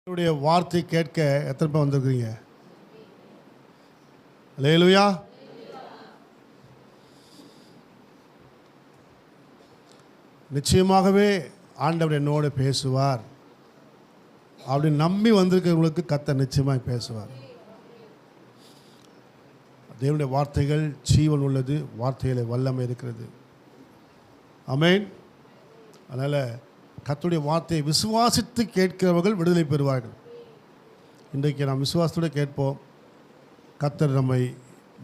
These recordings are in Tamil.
என்னுடைய வார்த்தை கேட்க எத்தனை பேர் வந்திருக்கிறீங்க? அல்லேலூயா. நிச்சயமாகவே ஆண்டவர் என்னோடு பேசுவார் அப்படின்னு நம்பி வந்திருக்கிறவங்களுக்கு கர்த்தர் நிச்சயமாக பேசுவார். தேவனுடைய வார்த்தைகள் ஜீவன் உள்ளது, வார்த்தைகளை வல்லமை இருக்கிறது. ஆமென். அதனால் கர்த்தருடைய வார்த்தையை விசுவாசித்து கேட்கிறவர்கள் விடுதலை பெறுவார்கள். இன்றைக்கு நாம் விசுவாசத்தோடு கேட்போம். கர்த்தர் நம்மை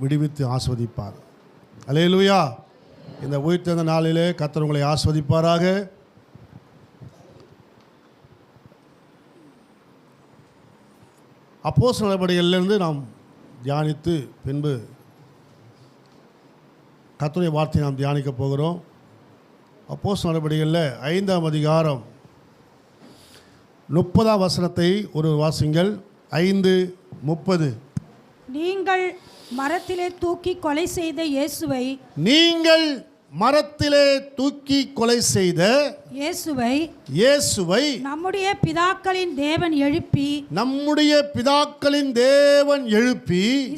விடுவித்து ஆஸ்வதிப்பார். அல்லேலூயா. இந்த உயிர்த்தெழுந்த நாளிலே கர்த்தர் உங்களை ஆஸ்வதிப்பாராக. அப்போஸ்தலர் நடபடிகளிலிருந்து நாம் தியானித்து பின்பு கர்த்தருடைய வார்த்தையை நாம் தியானிக்க போகிறோம். அப்போஸ்தலர் நடபடிகளில் 5ஆம் அதிகாரம் 30ஆம் வசனத்தை ஒரு வாசிங்கள். 5:30. நீங்கள் மரத்திலே தூக்கி கொலை செய்த இயேசுவை நம்முடைய பிதாக்களின் தேவன் எழுப்பி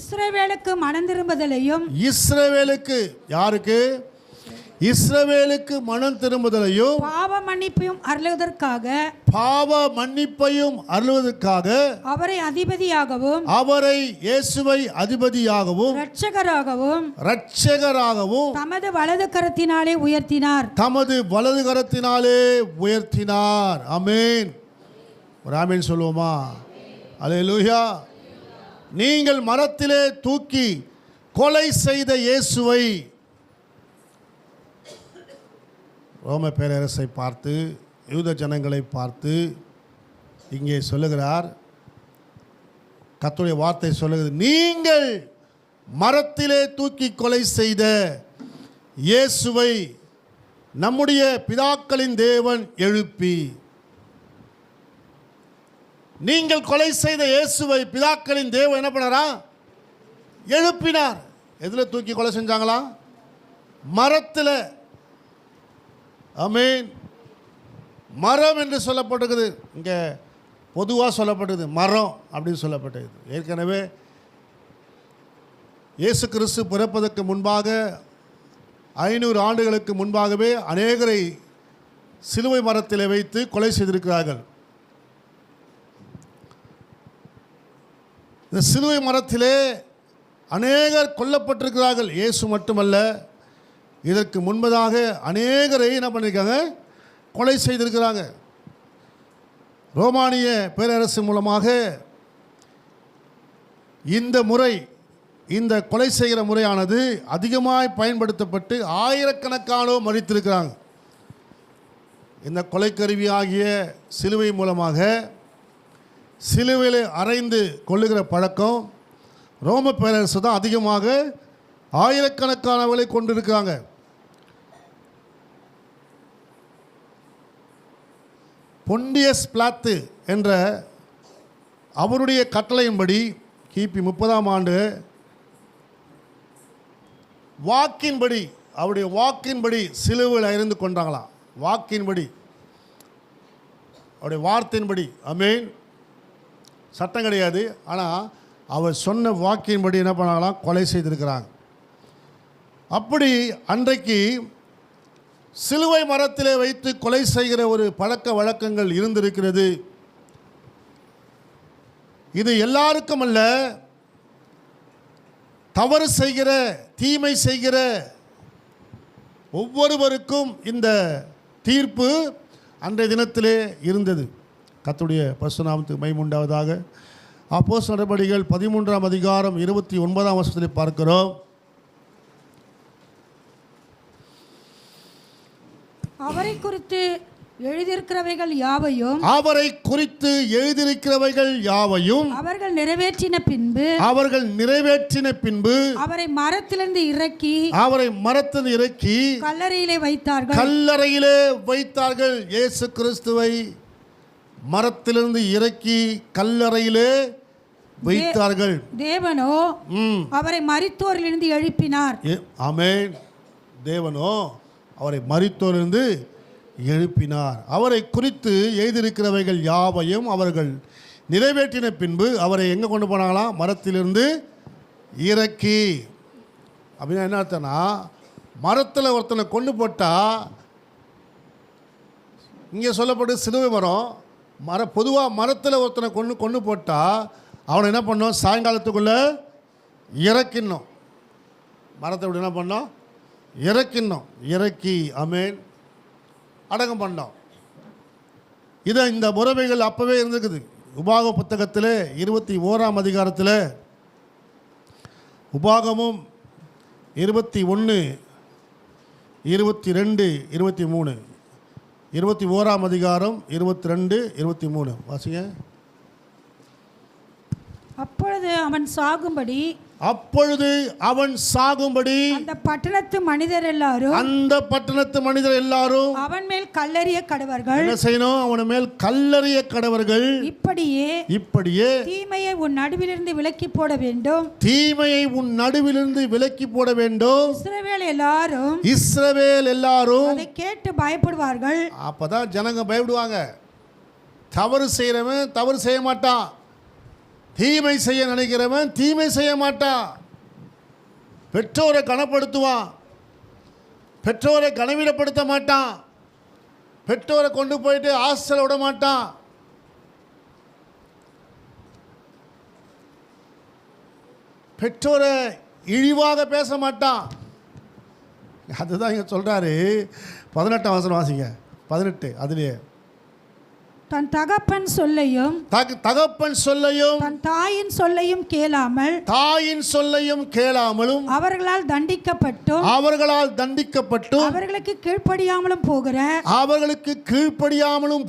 இஸ்ரவேலுக்கு மனம் திரும்புதலையும் யாருக்கு? இஸ்ரவேலுக்கு மனம் திரும்புதலையும் பாவ மன்னிப்பையும் அருளுவதற்காக அவரை இயேசுவை அதிபதியாகவும் இரட்சகராகவும் தமது வலது கரத்தினாலே உயர்த்தினார். ஆமென். ஒரு ஆமென் சொல்லுவோமா? அல்லேலூயா. நீங்கள் மரத்திலே தூக்கி கொலை செய்த இயேசுவை, ரோம பேரரசை பார்த்து, யூத ஜனங்களை பார்த்து இங்கே சொல்லுகிறார். கர்த்தருடைய வார்த்தை சொல்லுகிறது, நீங்கள் மரத்திலே தூக்கி கொலை செய்த இயேசுவை நம்முடைய பிதாக்களின் தேவன் எழுப்பி. நீங்கள் கொலை செய்த இயேசுவை பிதாக்களின் தேவன் என்ன பண்ணாரா? எழுப்பினார். எதில் தூக்கி கொலை செஞ்சாங்களா? மரத்தில். ஆமென். மரம் என்று சொல்லப்பட்டிருக்குது. இங்கே பொதுவாக சொல்லப்பட்டது மரம் அப்படின்னு சொல்லப்பட்டது. ஏற்கனவே இயேசு கிறிஸ்து பிறப்பதற்கு முன்பாக 500 ஆண்டுகளுக்கு முன்பாகவே அநேகரை சிலுவை மரத்தில் வைத்து கொலை செய்திருக்கிறார்கள். இந்த சிலுவை மரத்திலே அநேகர் கொல்லப்பட்டிருக்கிறார்கள். இயேசு மட்டுமல்ல, இதற்கு முன்பதாக அநேகரை என்ன பண்ணியிருக்காங்க? கொலை செய்திருக்கிறாங்க. ரோமானிய பேரரசு மூலமாக இந்த கொலை செய்கிற முறையானது அதிகமாய் பயன்படுத்தப்பட்டு ஆயிரக்கணக்கானோர் மரித்திருக்கிறாங்க. இந்த கொலைக்கருவி ஆகிய சிலுவை மூலமாக சிலுவையில் அறைந்து கொள்ளுகிற பழக்கம் ரோம பேரரசு தான் அதிகமாக ஆயிரக்கணக்கானவர்களை கொண்டிருக்கிறாங்க. பொண்டியஸ் பிலாத்து என்ற அவருடைய கட்டளையின்படி கிபி 30ஆம் ஆண்டு அவருடைய வாக்கின்படி சிலுவையில் அறைந்து கொண்டாங்களாம். வாக்கின்படி, அவருடைய வார்த்தையின்படி. ஆமென். சட்டம் கிடையாது. ஆனால் அவர் சொன்ன வாக்கின்படி என்ன பண்ணாங்களாம்? கொலை செய்திருக்கிறாங்க. அப்படி அன்றைக்கு சிலுவை மரத்திலே வைத்து கொலை செய்கிற ஒரு பழக்க வழக்கங்கள் இருந்திருக்கிறது. இது எல்லாருக்கும் அல்ல, தவறு செய்கிற, தீமை செய்கிற ஒவ்வொருவருக்கும் இந்த தீர்ப்பு அன்றைய தினத்திலே இருந்தது. கர்த்தருடைய பரிசுத்த நாமத்துக்கு மகிமை உண்டாவதாக. அப்போஸ்தலர் நடபடிகள் 13ஆம் அதிகாரம் 29ஆம் வசனத்திலே பார்க்கிறோம். அவரை குறித்து எழுதியிருக்கிறவைகள் யாவையும் அவர்கள் நிறைவேற்றின பின்பு அவரை மரத்திலிருந்து இறக்கி கல்லறையிலே வைத்தார்கள். இயேசு கிறிஸ்துவை மரத்திலிருந்து இறக்கி கல்லறையிலே வைத்தார்கள். தேவனோ அவரை மரித்தோரிலிருந்து எழுப்பினார். ஆமென். தேவனோ அவரை மரித்தோரிலிருந்து எழுப்பினார். அவரை குறித்து எழுதியிருக்கிறவைகள் யாவையும் அவர்கள் நிறைவேற்றின பின்பு அவரை எங்கே கொண்டு போனாங்களாம்? மரத்திலிருந்து இறக்கி. அப்படின்னா என்ன அர்த்தம்னா, மரத்தில் ஒருத்தனை கொண்டு போட்டால், இங்கே சொல்லப்பட்டு சிலுவை மரம் பொதுவாக மரத்தில் ஒருத்தனை கொண்டு போட்டால் அவனை என்ன பண்ணோம்? சாயங்காலத்துக்குள்ளே இறக்கிடணும். மரத்தை விட என்ன பண்ணோம்? இறக்கிடணும். இறக்கி ஆமென் அடக்கம் பண்ணோம். இந்த முறைமைகள் அப்போவே இருந்திருக்குது. உபாக புத்தகத்தில் 21ஆம் அதிகாரத்தில், உபாகமும் 21, 22, 23, 21ஆம் அதிகாரம் 22, 23 வாசிங்க. அப்பொழுது அவன் சாகும்படி அந்த பட்டணத்து மனிதர் எல்லாரும் அவன் மேல் கல்லெறிய கடவர்கள். என்ன செய்யணும்? அவன் மேல் கல்லெறிய கடவர்கள். இப்படியே தீமையை உன் நடுவிலிருந்து விலக்கி போட வேண்டும். இஸ்ரவேல் எல்லாரும் அதை கேட்டு பயப்படுவார்கள். அப்பதான் ஜனங்க பயப்படுவாங்க. தவறு செய்யறவன் தவறு செய்ய மாட்டான், தீமை செய்ய நினைக்கிறவன் தீமை செய்ய மாட்டான். பெற்றோரை கனப்படுத்துவான், பெற்றோரை கனவீனப்படுத்த மாட்டான், பெற்றோரை கொண்டு போயிட்டு ஹாஸ்டல் விட மாட்டான். பெற்றோரை இழிவாக பேச மாட்டான். அதுதான் இங்கே சொல்கிறாரு. 18ஆம் வசனம் வாசிங்க. 18 அதுலேயே தன் தகப்பன் சொல்லையும் தன் தாயின் சொல்லையும் கேளாமலும் அவர்களால் தண்டிக்கப்பட்டும் அவர்களுக்கு கீழ்ப்படியாமலும்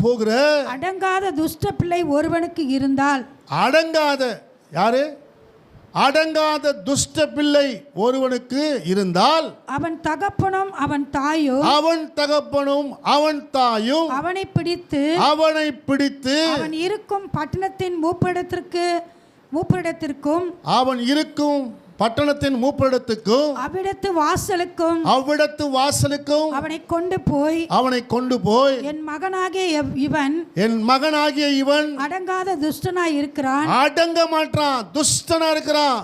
போகிற அடங்காத துஷ்ட பிள்ளை ஒருவனுக்கு இருந்தால், அடங்காத துஷ்ட பிள்ளை ஒருவனுக்கு இருந்தால் அவன் தகப்பனும் அவன் தாயும் அவனை பிடித்து அவன் இருக்கும் பட்டணத்தின் மூப்பரிடத்திற்கும் அவ்விடத்து வாசலுக்கும் அவனை கொண்டு போய் என் மகனாகிய இவன் அடங்காத துஷ்டனாய் இருக்கிறான், அடங்க மாட்டான், துஷ்டனா இருக்கிறான்,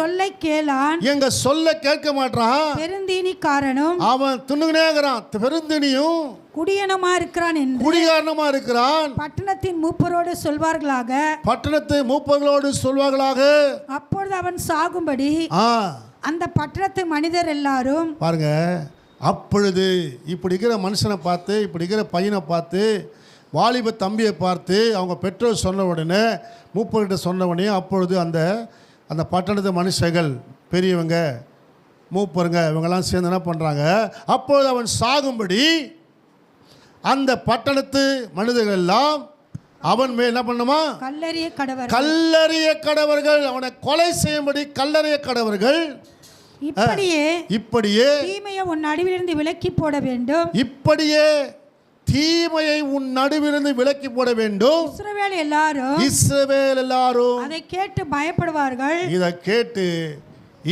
சொல்லை கேளான், எங்க சொல்ல கேட்க மாட்டான், பெருந்தீனிக்காரனும் அவன் துண்ணுனே இருக்கிறான், பெருந்தீனியும் குடியனமா இருக்கிறான். பட்டணத்தின் மூப்பரோடு சொல்வார்களாக. அப்பொழுது அவன் சாகும்படி அந்த பட்டணத்து மனிதர் எல்லாரும் பாருங்க. அப்பொழுது இப்படி இருக்கிற மனுஷனை பார்த்து, இப்படி இருக்கிற பையனை பார்த்து, வாலிப தம்பியை பார்த்து அவங்க பெற்றோர் சொன்ன உடனே, மூப்பர்கிட்ட சொன்ன உடனே, அப்பொழுது அந்த பட்டணத்து மனுஷர்கள், பெரியவங்க, மூப்பருங்க, இவங்கெல்லாம் சேர்ந்து என்ன பண்ணுறாங்க? அப்பொழுது அவன் சாகும்படி அந்த பட்டணத்து மனிதர்கள் எல்லாம் அவன் மேல் என்ன பண்ணுமா? கல்லறிய கடவர்கள். அவனை கொலை செய்யும்படி கல்லறிய கடவர்கள். இப்படியே தீமையை உன் நடுவிலிருந்து விலக்கி போட வேண்டும். இஸ்ரவேல் எல்லாரும் அதை கேட்டு பயப்படுவார்கள். இதை கேட்டு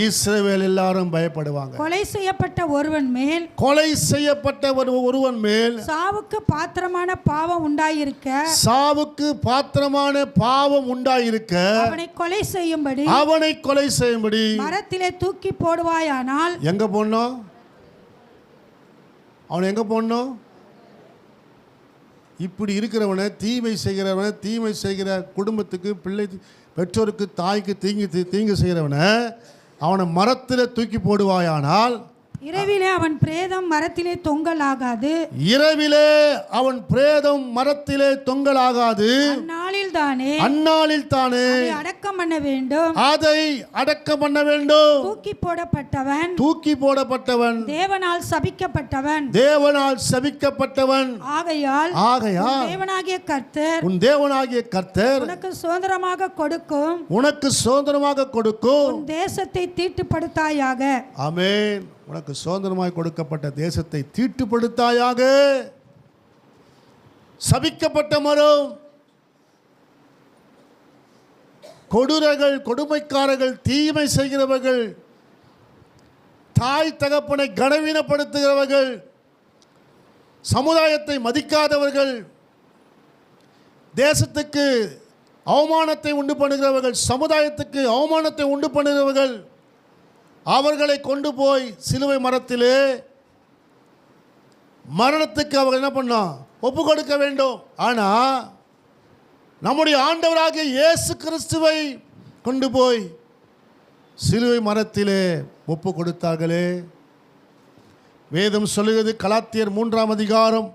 இஸ்ரவேல் எல்லாரும் பயப்படுவாங்க. கொலை செய்யப்பட்ட ஒருவன் மேல் சாவுக்கு பாத்திரமான பாவம் உண்டாயிருக்க அவனை கொலை செய்யும்படி மரத்திலே தூக்கி போடுவாயானால். எங்க போடணும்? அவனை எங்க போடணும்? இப்படி இருக்கிறவனை, தீமை செய்கிற குடும்பத்துக்கு, பிள்ளை பெற்றோருக்கு, தாய்க்கு தீங்கு செய்கிறவனை அவனை மரத்தில் தூக்கி போடுவாயானால், இரவிலே அவன் பிரேதம் மரத்திலே தொங்கலாகாது. அந்நாளில் தானே அதை அடக்கம் பண்ண வேண்டும். தூக்கி போடப்பட்டவன் தேவனால் சபிக்கப்பட்டவன். ஆகையால் உன் தேவனாகிய கர்த்தர் உனக்கு சுதந்திரமாக கொடுக்கும் தேசத்தை தீட்டுப்படுத்தாயாக. ஆமென். உனக்கு சுதந்திரமாய் கொடுக்கப்பட்ட தேசத்தை தீட்டுப்படுத்தாயாக. சபிக்கப்பட்ட மரம். கொடூரர்கள், கொடுமைக்காரர்கள், தீமை செய்கிறவர்கள், தாய் தகப்பனை கனவீனப்படுத்துகிறவர்கள், சமுதாயத்தை மதிக்காதவர்கள், தேசத்துக்கு அவமானத்தை உண்டு பண்ணுகிறவர்கள், சமுதாயத்துக்கு அவமானத்தை உண்டு பண்ணுகிறவர்கள், அவர்களை கொண்டு போய் சிலுவை மரத்திலே மரணத்துக்கு அவர்கள் என்ன பண்ணோம்? ஒப்பு கொடுக்க வேண்டும். ஆனால் நம்முடைய ஆண்டவராகிய இயேசு கிறிஸ்துவை கொண்டு போய் சிலுவை மரத்திலே ஒப்பு கொடுத்தார்களே. வேதம் சொல்லுகிறது, கலாத்தியர் 3ஆம் அதிகாரம்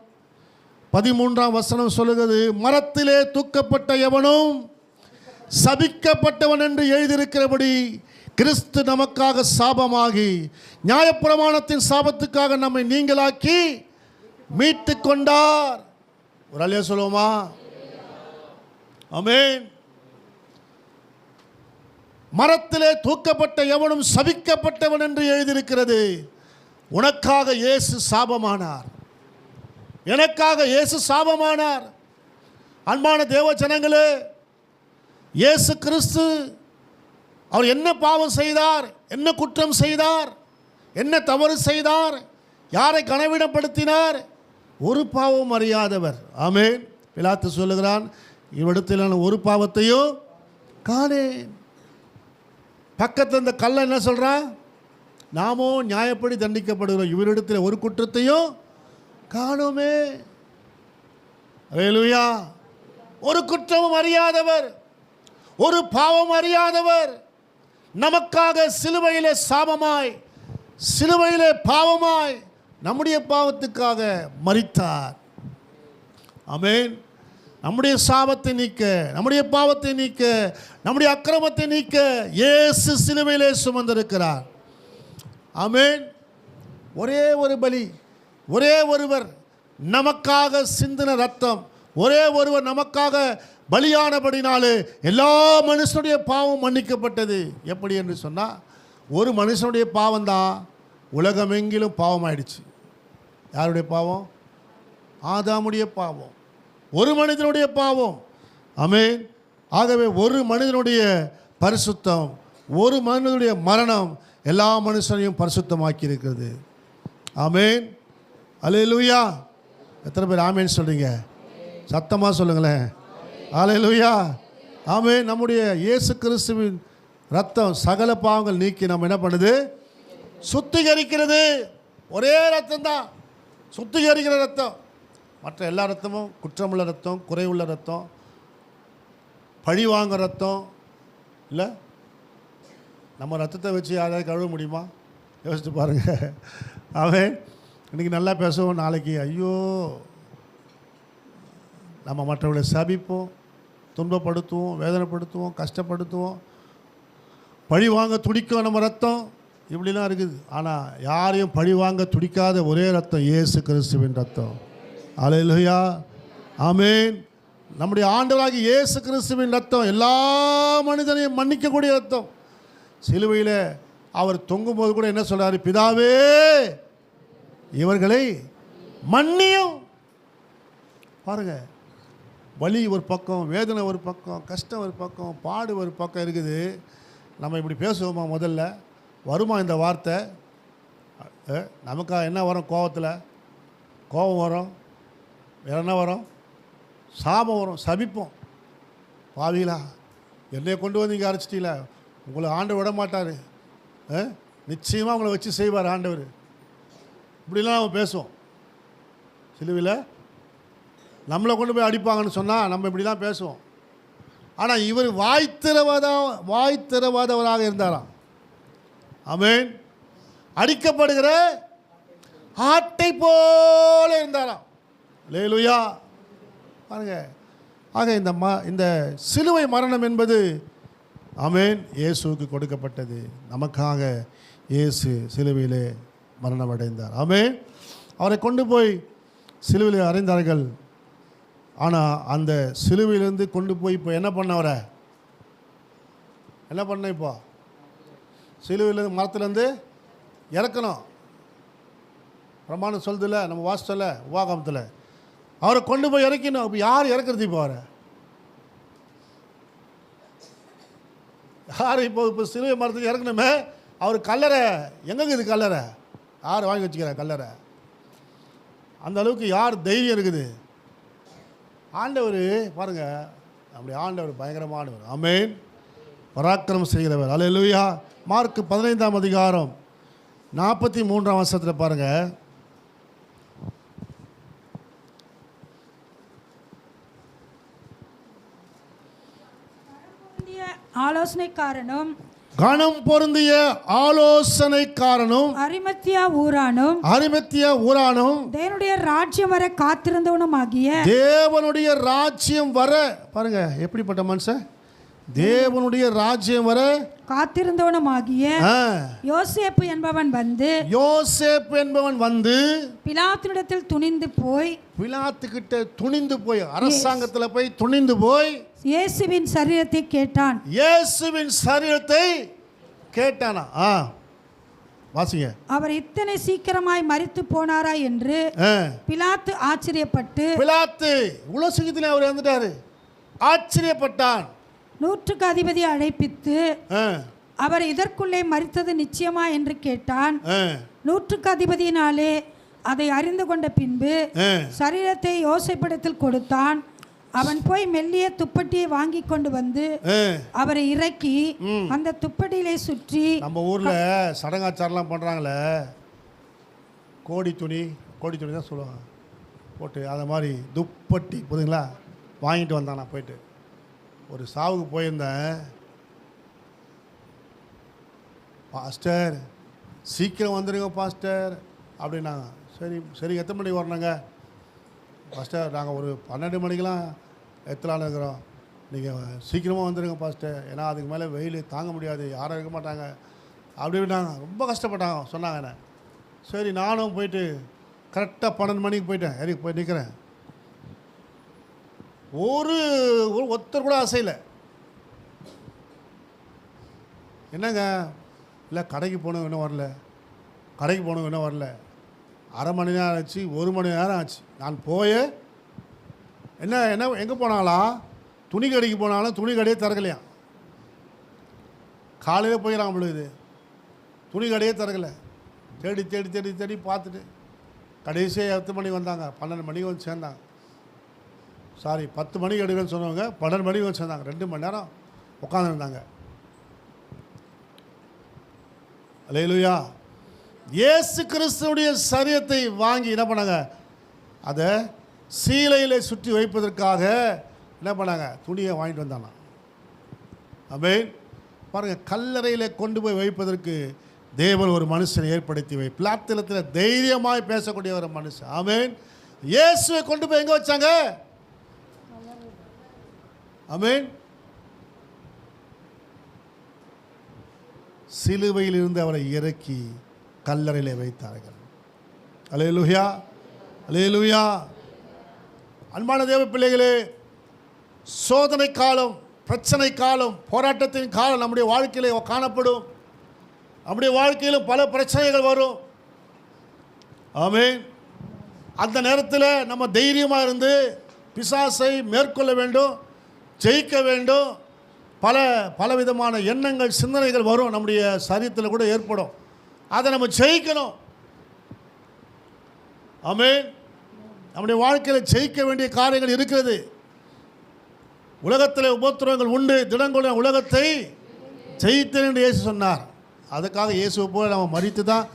13ஆம் வசனம் சொல்லுகிறது, மரத்திலே தூக்கப்பட்ட எவனும் சபிக்கப்பட்டவன் என்று எழுதியிருக்கிறபடி கிறிஸ்து நமக்காக சாபமாகி நியாயப்பிரமாணத்தின் சாபத்துக்காக நம்மை நீங்களாக்கி மீட்டு கொண்டார். ஒரு அல்லேலூயா சொல்லுவோமா? ஆமென். மரத்திலே தூக்கப்பட்ட எவனும் சபிக்கப்பட்டவன் என்று எழுதியிருக்கிறது. உனக்காக இயேசு சாபமானார், எனக்காக இயேசு சாபமானார். அன்பான தேவ ஜனங்களே, இயேசு கிறிஸ்து அவர் என்ன பாவம் செய்தார், என்ன குற்றம் செய்தார், என்ன தவறு செய்தார், யாரை கனவீனப்படுத்தினார்? ஒரு பாவம் அறியாதவர். ஆமென். பிலாத்து சொல்லுகிறான், இவ்விடத்தில் நான் ஒரு பாவத்தையும் காணேன். பக்கத்தில் இந்த கல்லை என்ன சொல்கிறான்? நாமோ நியாயப்படி தண்டிக்கப்படுகிறோம், இவரிடத்தில் ஒரு குற்றத்தையும் காணுமே. அல்லேலூயா. ஒரு குற்றமும் அறியாதவர், ஒரு பாவம் அறியாதவர் நமக்காக சிலுவையிலே சாபமாய், சிலுவையிலே பாவமாய் நம்முடைய பாவத்துக்காக மரித்தார். ஆமென். நம்முடைய சாபத்தை நீக்க, நம்முடைய பாவத்தை நீக்க, நம்முடைய அக்கிரமத்தை நீக்க இயேசு சிலுவையிலே சுமந்திருக்கிறார். ஆமென். ஒரே ஒரு பலி, ஒரே ஒருவர் நமக்காக சிந்தின ரத்தம், ஒரே ஒருவர் நமக்காக பலியானபடினாலே எல்லா மனுஷனுடைய பாவம் மன்னிக்கப்பட்டது. எப்படி என்று சொன்னால், ஒரு மனுஷனுடைய பாவம் தான் உலகமெங்கிலும் பாவமாயிடுச்சு. யாருடைய பாவம்? ஆதாமுடைய பாவம், ஒரு மனிதனுடைய பாவம். ஆமென். ஆகவே ஒரு மனிதனுடைய பரிசுத்தம், ஒரு மனிதனுடைய மரணம் எல்லா மனுஷனையும் பரிசுத்தமாக்கி இருக்கிறது. ஆமென். அல்லேலூயா. எத்தனை பேர் ஆமென் சொல்றீங்க? சத்தமாக சொல்லுங்களேன். அல்லேலூயா. ஆமென். நம்முடைய இயேசு கிறிஸ்துவின் ரத்தம் சகல பாவங்கள் நீக்கி நம்ம என்ன பண்ணுது? சுத்திகரிக்கிறது. ஒரே ரத்தம் தான் சுத்திகரிக்கிற ரத்தம். மற்ற எல்லா ரத்தமும் குற்றமுள்ள ரத்தம், குறைவுள்ள ரத்தம், பழி வாங்க ரத்தம் இல்லை. நம்ம ரத்தத்தை வச்சு யாராவது கழுவ முடியுமா? யோசிச்சு பாருங்கள். அவன் இன்றைக்கி நல்லா பேசுவோம், நாளைக்கு ஐயோ நம்ம மற்றவர்களை சபிப்போம், துன்பப்படுத்துவோம், வேதனைப்படுத்துவோம், கஷ்டப்படுத்துவோம், பழி வாங்க துடிக்கும் நம்ம ரத்தம். இப்படிலாம் இருக்குது. ஆனால் யாரையும் பழி வாங்க துடிக்காத ஒரே ரத்தம் இயேசு கிறிஸ்துவின் ரத்தம். அல்லேலூயா. ஆமென். நம்முடைய ஆண்டவராகிய இயேசு கிறிஸ்துவின் ரத்தம் எல்லா மனிதனையும் மன்னிக்கக்கூடிய ரத்தம். சிலுவையில் அவர் தொங்கும்போது கூட என்ன சொல்றாரு? பிதாவே இவர்களை மன்னியும். பாருங்க, வலி ஒரு பக்கம், வேதனை ஒரு பக்கம், கஷ்டம் ஒரு பக்கம், பாடு ஒரு பக்கம் இருக்குது. நம்ம இப்படி பேசுவோமா? முதல்ல வருமா இந்த வார்த்தை? நமக்கா என்ன வரும்? கோபம் வரும், வேற என்ன வரும்? சாபம் வரும், சபிப்போம். பாவிகளா, என்னைய கொண்டு வந்து இங்கே அரைச்சிட்டீங்களா? உங்களை ஆண்டவர் விட மாட்டார், நிச்சயமாக உங்களை வச்சு செய்வார் ஆண்டவர். இப்படிலாம் நம்ம பேசுவோம். சிலுவையில் நம்மளை கொண்டு போய் அடிப்பாங்கன்னு சொன்னால் நம்ம இப்படிலாம் பேசுவோம். ஆனால் இவர் வாய் திறவாதவராக இருந்தாராம். ஆமென். அடிக்கப்படுகிற ஆட்டை போல இருந்தாராம். அல்லேலூயா. பாருங்க. ஆக இந்த சிலுவை மரணம் என்பது ஆமென் இயேசுவுக்கு கொடுக்கப்பட்டது. நமக்காக இயேசு சிலுவையிலே மரணம் அடைந்தார். ஆமென். அவரை கொண்டு போய் சிலுவையில் அறைந்தார்கள். ஆனால் அந்த சிலுவையிலேருந்து கொண்டு போய் இப்போ என்ன பண்ண? அவரை என்ன பண்ண? இப்போ சிலுவையிலேருந்து மரத்துலேருந்து இறக்கணும். பிரமாணம் சொல்லுதில்ல, நம்ம வாசித்தல உபாகமத்தில். அவரை கொண்டு போய் இறக்கணும். இப்போ யார் இறக்குறது? இப்போ அவரை யார்? இப்போ சிலுவை மரத்துக்கு இறக்கணுமே. அவர் கல்லறை எங்கே இது? கல்லறை யார் வாங்கி வச்சுக்கிறா? கல்லறை அந்த அளவுக்கு யார் தைரியம் இருக்குது? ஆண்டவர் பாருங்கள், நம்முடைய ஆண்டவர் பயங்கரமானவர். ஆமென். பராக்கிரமம் செய்கிறவர். அல்லேலூயா. மார்க் 15ஆம் அதிகாரம் 43ஆம் வசனத்தில் பாருங்க. ஆலோசனைக்காரனும் கணம் பொருந்திய ஆலோசனைக்காரனும் அரிமத்தியா ஊரானும் தேவனுடைய ராஜ்யம் வர பாருங்க எப்படிப்பட்ட மனுஷன், தேவனுடைய ராஜ்யம் வர காத்திருந்தவனுமாகிய யோசேப்பு என்பவன் வந்து பிலாத்தினிடத்தில் துணிந்து போய் அரசாங்கத்தில் போய் துணிந்து போய் இயேசுவின் சரீரத்தை கேட்டானா. வாசிங்க. அவர் இத்தனை சீக்கிரமாய் மரித்து போனாரா என்று பிலாத்து ஆச்சரியப்பட்டு, இவ்வளவு சீக்கிரத்தில் அவர் இறந்துட்டாரு, ஆச்சரியப்பட்டான். 100க்கு அதிபதியை அழைப்பித்து அவர் இதற்குள்ளே மரித்தது நிச்சயமா என்று கேட்டான். 100க்கு அதிபதியினாலே அதை அறிந்து கொண்ட பின்பு சரீரத்தை யோசேப்பிடத்தில் கொடுத்தான். அவன் போய் மெல்லிய துப்பட்டியை வாங்கி கொண்டு வந்து அவரை இறக்கி அந்த துப்பட்டியிலே சுற்றி, நம்ம ஊர்ல சடங்காச்சாரம்லாம் பண்றாங்களே, கோடி துணி தான் சொல்லுவாங்க, போட்டு அதை மாதிரி துப்பட்டி புரியுங்களா வாங்கிட்டு வந்தான். நான் போயிட்டு ஒரு சாவுக்கு போயிருந்தேன். பாஸ்டர் சீக்கிரம் வந்துடுங்க பாஸ்டர் அப்படின்னாங்க. சரி எத்தனை மணிக்கு வரணுங்க பாஸ்டர்? நாங்கள் ஒரு 12 மணிக்கெலாம் எத்தலான்னு இருக்கிறோம், நீங்கள் சீக்கிரமாக வந்துடுங்க பாஸ்டர், ஏன்னா அதுக்கு மேலே வெயில் தாங்க முடியாது, யாரும் இருக்க மாட்டாங்க அப்படின்னாங்க. ரொம்ப கஷ்டப்பட்டாங்க சொன்னாங்க. என்ன சரி நானும் போயிட்டு கரெக்டாக 12 மணிக்கு போயிட்டேன். போய் நிற்கிறேன். ஒருத்தர் கூட அசையலை. என்னங்க இல்லை கடைக்கு போனவங்க இன்னும் வரல, அரை மணி நேரம் ஆச்சு, 1 மணி நேரம் ஆச்சு. நான் என்ன எங்கே போனாலாம், துணி கடைக்கு போனாலும் துணி கடையே திறக்கலையா. காலையில் போயிடலாம் பொழுது துணி கடையே திறக்கலை. தேடி பார்த்துட்டு கடைசியாக 10 மணிக்கு வந்தாங்க. 12 மணிக்கு வந்து சேர்ந்தாங்க. 10 மணிக்கு எடுக்கணும்னு சொன்னவங்க 12 மணிக்கு வந்து சேர்ந்தாங்க. 2 மணி நேரம் உட்காந்துருந்தாங்க. அல்லேலூயா. இயேசு கிறிஸ்துவுடைய சரீரத்தை வாங்கி என்ன பண்ணாங்க, அதை சீலையில் சுற்றி வைப்பதற்காக என்ன பண்ணாங்க, துணியை வாங்கிட்டு வந்தாங்க. ஆமென். பாருங்கள், கல்லறையில் கொண்டு போய் வைப்பதற்கு தேவன் ஒரு மனுஷனை ஏற்படுத்தி பிலாத்தினிடத்தில் தைரியமாய் பேசக்கூடிய ஒரு மனுஷன். ஆமென். இயேசுவை கொண்டு போய் எங்கே வச்சாங்க? ஆமென். சிலுவையில் இருந்து அவரை இறக்கி கல்லறையில் வைத்தார்கள். அல்லேலூயா, அல்லேலூயா. அன்பான தேவ பிள்ளைகளே, சோதனை காலம், பிரச்சனை காலம், போராட்டத்தின் காலம் நம்முடைய வாழ்க்கையிலே காணப்படும். நம்முடைய வாழ்க்கையிலும் பல பிரச்சனைகள் வரும். ஆமென். அந்த நேரத்தில் நம்ம தைரியமாக இருந்து பிசாசை மேற்கொள்ள வேண்டும், ஜெயிக்க வேண்டும். பலவிதமான எண்ணங்கள், சிந்தனைகள் வரும், நம்முடைய சரீரத்தில் கூட ஏற்படும். அதை நம்ம ஜெயிக்கணும். ஆமென். நம்முடைய வாழ்க்கையில் ஜெயிக்க வேண்டிய காரியங்கள் இருக்கிறது. உலகத்தில் உபத்திரவங்கள் உண்டு, திடங்கொள்ள உலகத்தை ஜெயித்தேன் என்று இயேசு சொன்னார். அதுக்காக இயேசுவை போல நம்ம மரித்து தான்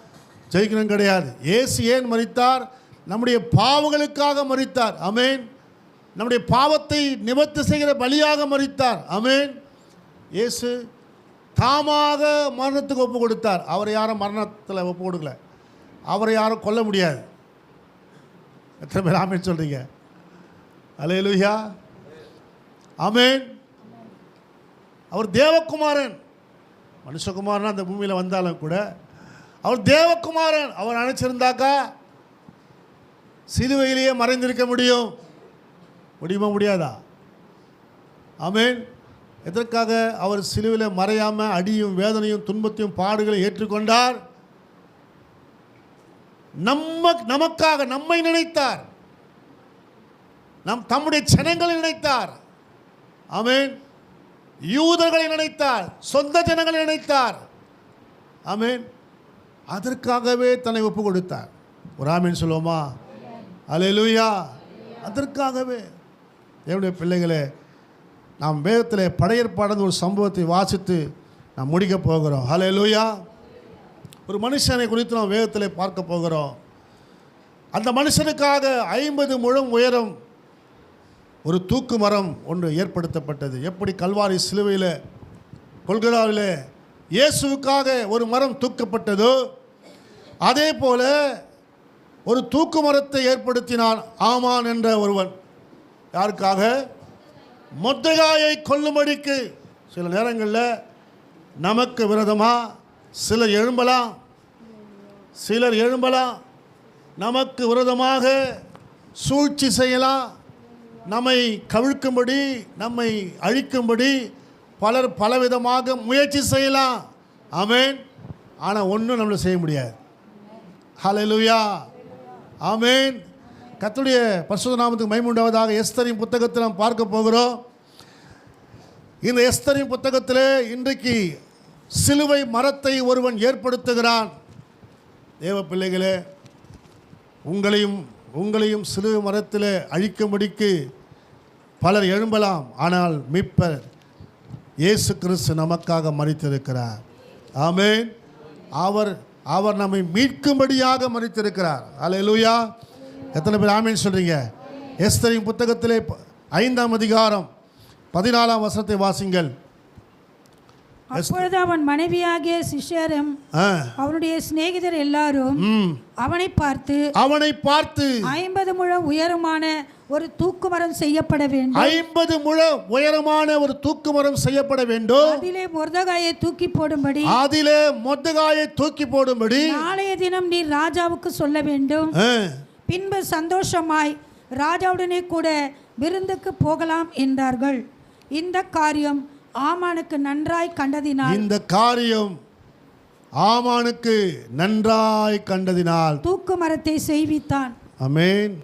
ஜெயிக்கணும் கிடையாது. இயேசு ஏன் மரித்தார்? நம்முடைய பாவங்களுக்காக மரித்தார். ஆமென். நம்முடைய பாவத்தை நிவர்த்தி செய்கிற பலியாக மரித்தார். ஆமென். இயேசு தாமாக மரணத்துக்கு ஒப்பு கொடுத்தார். அவரை யாரும் மரணத்தில் ஒப்பு கொடுக்கல. அவரை யாரும் கொல்ல முடியாது. எத்தனை பேர் ஆமென் சொல்கிறீங்க? அல்லேலூயா. ஆமென். அவர் தேவகுமாரன். மனுஷகுமாரன் அந்த பூமியில் வந்தாலும் கூட அவர் தேவகுமாரன். அவர் நினைச்சிருந்தாக்கா சிலுவையிலேயே மறைந்திருக்க முடியுமா? முடியாதா? ஆமென். எதற்காக அவர் சிலுவையில் மறையாமல் அடியும் வேதனையும் துன்பத்தையும் பாடுகளை ஏற்றுக்கொண்டார்? நமக்காக நம்மை நினைத்தார், தம்முடைய ஜனங்களை நினைத்தார். ஆமென். யூதர்களை நினைத்தார், சொந்த ஜனங்களை நினைத்தார். ஆமென். அதற்காகவே தன்னை ஒப்பு கொடுத்தார். ஒரு ஆமென் சொல்லுவோமா? அல்லேலூயா. அதற்காகவே. என்னுடைய பிள்ளைகளே, நாம் வேதத்தில் படையற்பாடு ஒரு சம்பவத்தை வாசித்து நாம் முடிக்க போகிறோம். ஹல்லேலூயா. ஒரு மனுஷனை குறித்து நாம் வேதத்தில் பார்க்க போகிறோம். அந்த மனுஷனுக்காக 50 முழம் உயரம் ஒரு தூக்கு மரம் ஒன்று ஏற்படுத்தப்பட்டது. எப்படி கல்வாரி சிலுவையில் கொல்கத்தாவில் இயேசுவுக்காக ஒரு மரம் தூக்கப்பட்டதோ அதே போல ஒரு தூக்கு மரத்தை ஏற்படுத்தினான் ஆமான் என்ற ஒருவன். யாருக்காக? மொர்தெகாயை கொல்லும்படிக்கு. சில நேரங்களில் நமக்கு விரோதமாக சிலர் எழும்பலாம், நமக்கு விரோதமாக சூழ்ச்சி செய்யலாம், நம்மை கவிழ்க்கும்படி, நம்மை அழிக்கும்படி பலர் பலவிதமாக முயற்சி செய்யலாம். ஆமென். ஆனால் ஒன்றும் நம்மளை செய்ய முடியாது. ஹல்லேலூயா. ஆமென். கர்த்தருடைய பரிசுத்த நாமத்துக்கு மகிமை உண்டாவதாக. எஸ்தரின் புத்தகத்தில் நாம் பார்க்க போகிறோம். இந்த எஸ்தரின் புத்தகத்தில் இன்றைக்கு சிலுவை மரத்தை ஒருவன் ஏற்படுத்துகிறான். தேவ பிள்ளைகளே, உங்களையும் சிலுவை மரத்தில் அழிக்கும்படிக்கு பலர் எழும்பலாம். ஆனால் மீட்பர் இயேசு கிறிஸ்து நமக்காக மரித்திருக்கிறார். ஆமென். அவர் நம்மை மீட்கும்படியாக மரித்திருக்கிறார். அல்லேலூயா. எத்தனை பேர் ஆமென் சொல்றீங்க? எஸ்தரின் புத்தகத்திலே 5ஆம் அதிகாரம் 14ஆம் வசனத்தை வாசிங்கள். அப்பொழுது அவன் மனைவியாகிய சிஷரும் அவனுடைய சிநேகிதர் எல்லாரும் அவனை பார்த்து 50 முழம் உயரமான ஒரு தூக்கு மரம் செய்யப்பட வேண்டும். 50 முழம் உயரமான ஒரு தூக்கு மரம் செய்யப்பட வேண்டும். அதிலே மொர்தெகாயை தூக்கி போடும்படி நாளைய தினம் நீர் ராஜாவுக்கு சொல்ல வேண்டும். பின்பு சந்தோஷமாய் ராஜாவுடனே கூட விருந்துக்கு போகலாம் என்றார்கள். இந்த காரியம் ஆமானுக்கு நன்றாய் கண்டதினால் தூக்கு மரத்தை செய்வித்தான். ஆமென்.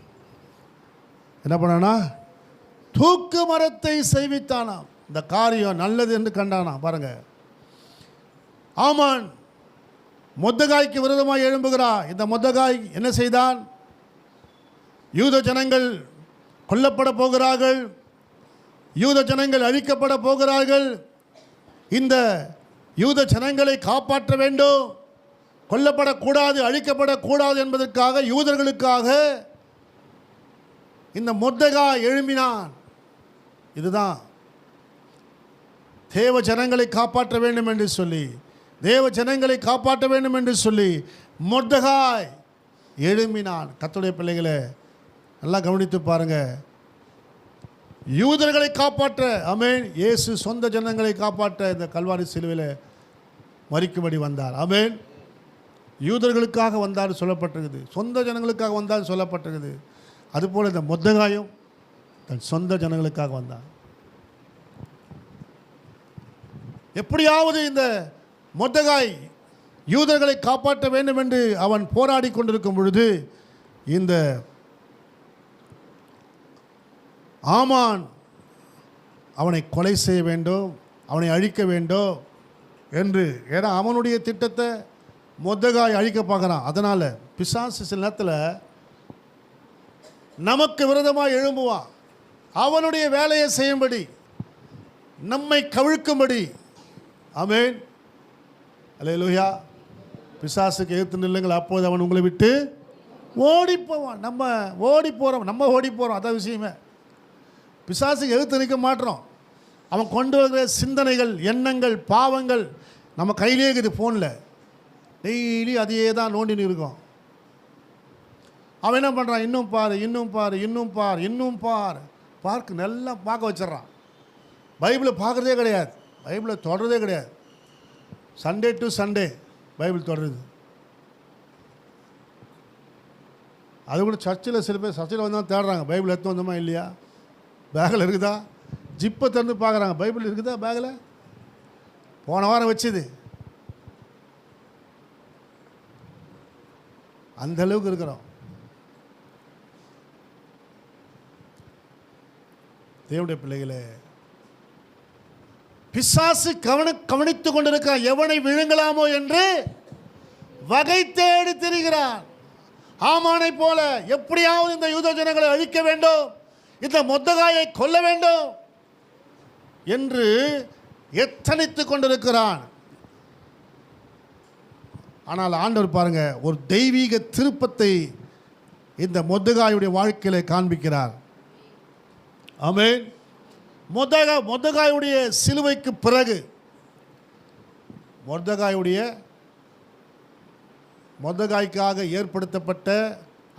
என்ன பண்ணானா? தூக்கு மரத்தை செய்வித்தானாம். இந்த காரியம் நல்லது என்று கண்டானா. பாருங்க, ஆமான் மொர்தெகாய்க்கு விரோதமாக எழும்புகிறார். இந்த மொர்தெகாய் என்ன செய்தான்? யூத ஜனங்கள் கொல்லப்பட போகிறார்கள், யூத ஜனங்கள் அழிக்கப்பட போகிறார்கள். இந்த யூத ஜனங்களை காப்பாற்ற வேண்டும், கொல்லப்படக்கூடாது, அழிக்கப்படக்கூடாது என்பதற்காக யூதர்களுக்காக இந்த மொர்தெகாய் எழும்பினான். இதுதான் தேவ ஜனங்களை காப்பாற்ற வேண்டும் என்று சொல்லி மொர்தெகாய் எழும்பினான். கர்த்தருடைய பிள்ளைகளை நல்லா கவனித்து பாருங்க. யூதர்களை காப்பாற்ற, ஆமென், இயேசு சொந்த ஜனங்களை காப்பாற்ற இந்த கல்வாரி சிலுவையில் மரிக்கும்படி வந்தார். ஆமென். யூதர்களுக்காக வந்தார் சொல்லப்பட்டிருக்குது, சொந்த ஜனங்களுக்காக வந்தார் சொல்லப்பட்டிருக்குது. அதுபோல் இந்த மொர்தெகாயும் தன் சொந்த ஜனங்களுக்காக வந்தான். எப்படியாவது இந்த மொர்தெகாய் யூதர்களை காப்பாற்ற வேண்டும் என்று அவன் போராடி கொண்டிருக்கும் பொழுது இந்த ஆமான் அவனை கொலை செய்ய வேண்டும், அவனை அழிக்க வேண்டும் என்று, ஏன்னா அவனுடைய திட்டத்தை மொர்தெகாய் அழிக்க பார்க்குறான். அதனால் பிசாசு சில நேரத்தில் நமக்கு விரோதமாக எழும்புவான். அவனுடைய வேலையை செய்யும்படி, நம்மை கவிழ்க்கும்படி. ஆமென். அல்லேலூயா. பிசாசுக்கு எதிர்த்து நில்லுங்கள், அப்போது அவன் உங்களை விட்டு ஓடி போவான். நம்ம ஓடி போகிறோம், அதான் விஷயமே. பிசாசுக்கு எதிர்த்து நிற்க மாட்டோம். அவன் கொண்டு வருகிற சிந்தனைகள், எண்ணங்கள், பாவங்கள் நம்ம கையிலே இருக்குது. ஃபோனில் டெய்லி அதையே தான் நோண்டின்னு இருக்கோம். அவன் என்ன பண்ணுறான்? இன்னும் பார் பார்க்கு நல்லா பார்க்க வச்சிட்றான். பைபிளை பார்க்குறதே கிடையாது, பைபிளை தொடர்றதே கிடையாது. சண்டே டு சண்டே பைபிள் தொடருது. அது கூட சர்ச்சில் சில பேர் சர்ச்சில் வந்து தான் தேடுறாங்க, பைபிள் எடுத்து வந்தோமா இல்லையா, பேக்கில் இருக்குதா, ஜிப்பை திறந்து பார்க்குறாங்க, பைபிள் இருக்குதா பேக்கில், போன வாரம் வச்சுது. அந்த அளவுக்கு இருக்கிறோம். தேவனுடைய பிள்ளைகளே, பிசாசு கவனித்து கொண்டிருக்க எவனை விழுங்கலாமோ என்று வகை தேடி திரிகிறான். ஆமானை போல எப்படியாவது இந்த யூத ஜனங்களை அழிக்க வேண்டும், இந்த மொர்தெகாயை கொல்ல வேண்டும். என்று எத்தனித்து கொண்டிருக்கிறான். ஆனால் ஆண்டவர் பாருங்க, ஒரு தெய்வீக திருப்பத்தை இந்த மொர்தெகாயுடைய வாழ்க்கையில காண்பிக்கிறார். ஆமென். மொர்தெகாயுடைய சிலுவைக்கு பிறகு மொர்தெகாய்க்காக ஏற்படுத்தப்பட்ட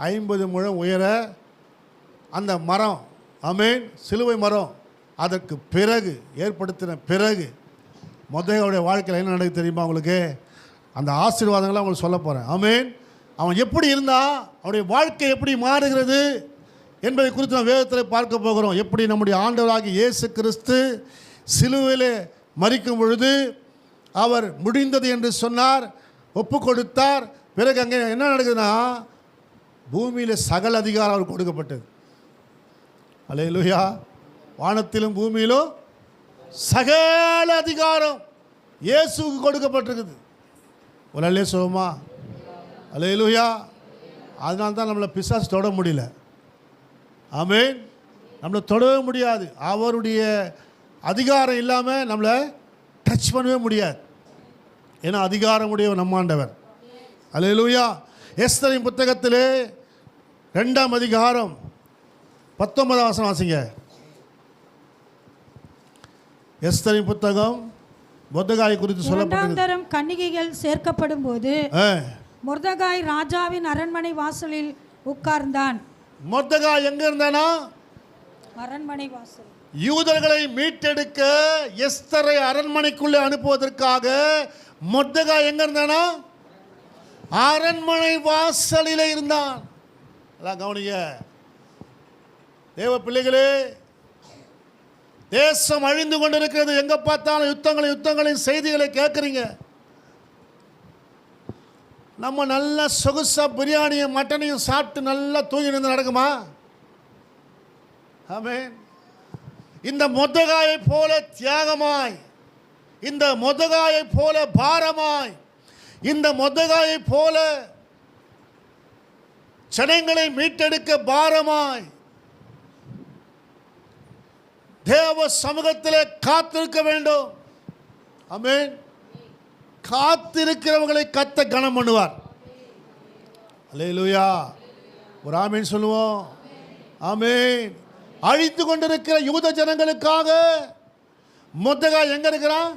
50 முழம் உயர அந்த மரம், ஆமென், சிலுவை மரம், அதற்கு பிறகு ஏற்படுத்தின பிறகு மொர்தெகாயுடைய வாழ்க்கையில் என்ன நடக்குது தெரியுமா உங்களுக்கு? அந்த ஆசீர்வாதங்களை உங்களுக்கு சொல்ல போகிறேன். ஆமென். அவன் எப்படி இருந்தால் அவனுடைய வாழ்க்கை எப்படி மாறுகிறது என்பதை குறித்து நான் வேதத்தில் பார்க்க போகிறோம். எப்படி நம்முடைய ஆண்டவராகிய இயேசு கிறிஸ்து சிலுவையில் மரிக்கும் பொழுது அவர் முடிந்தது என்று சொன்னார், ஒப்பு கொடுத்தார். பிறகு அங்கே என்ன நடக்குதுன்னா, பூமியில் சகல அதிகாரம் அவர் கொடுக்கப்பட்டது. அல்லேலூயா. வானத்திலும் பூமியிலும் சகல அதிகாரம் இயேசுவுக்கு கொடுக்கப்பட்டிருக்குது. ஒரு அல்லே சொல்லுமா? அல்லேலூயா. அதனால தான் நம்மளை பிசாசு தொட முடியல. ஆமென். நம்மளை தொடவே முடியாது. அவருடைய அதிகாரம் இல்லாமல் நம்மளை டச் பண்ணவே முடியாது. ஏன்னா அதிகாரமுடைய நம்மாண்டவர். அல்லேலூயா. எஸ்தரின் புத்தகத்திலே 2ஆம் அதிகாரம் 19ஆம் வசனம் வாசிங்க. எஸ்தரின் புத்தகம் மொர்தெகாய் குறித்து சொல்லப்பட்டது. கன்னிகைகள் சேர்க்கப்படும் போது மொர்தெகாய் ராஜாவின் அரண்மனை வாசலில் உட்கார்ந்தான். மொர்தெகாய் எங்க இருந்தானா? அரண்மனை வாசல். யூதர்களை மீட்டெடுக்க எஸ்தரை அரண்மனைக்குள்ளே அனுப்புவதற்காக மொர்தெகாய் எங்க இருந்தானா? அரண்மனை வாசலிலே இருந்தான். எல்லாம் கவனிங்க தேவ பிள்ளைகளே, தேசம் அழிந்து கொண்டிருக்கிறது. எங்க பார்த்தாலும் யுத்தங்களின் செய்திகளை கேட்குறீங்க. நம்ம நல்லா சொகுசா பிரியாணியும் மட்டனையும் சாப்பிட்டு நல்லா தூங்கி இருந்து நடக்குமா? ஆமென். இந்த மொர்தெகாயை போல தியாகமாய், இந்த மொர்தெகாயை போல பாரமாய், இந்த மொர்தெகாயை போல ஜனங்களை மீட்டெடுக்க பாரமாய் தேவ சமூகத்திலே காத்திருக்க வேண்டும். ஆமென். காத்திருக்கிறவர்களை கத்த கனம் பண்ணுவார். அல்லேலூயா. ஒரு ஆமென் சொல்லுவோம். ஆமென். அழித்து கொண்டிருக்கிற யூத ஜனங்களுக்காக மொர்தெகாய் எங்க இருக்கிறான்?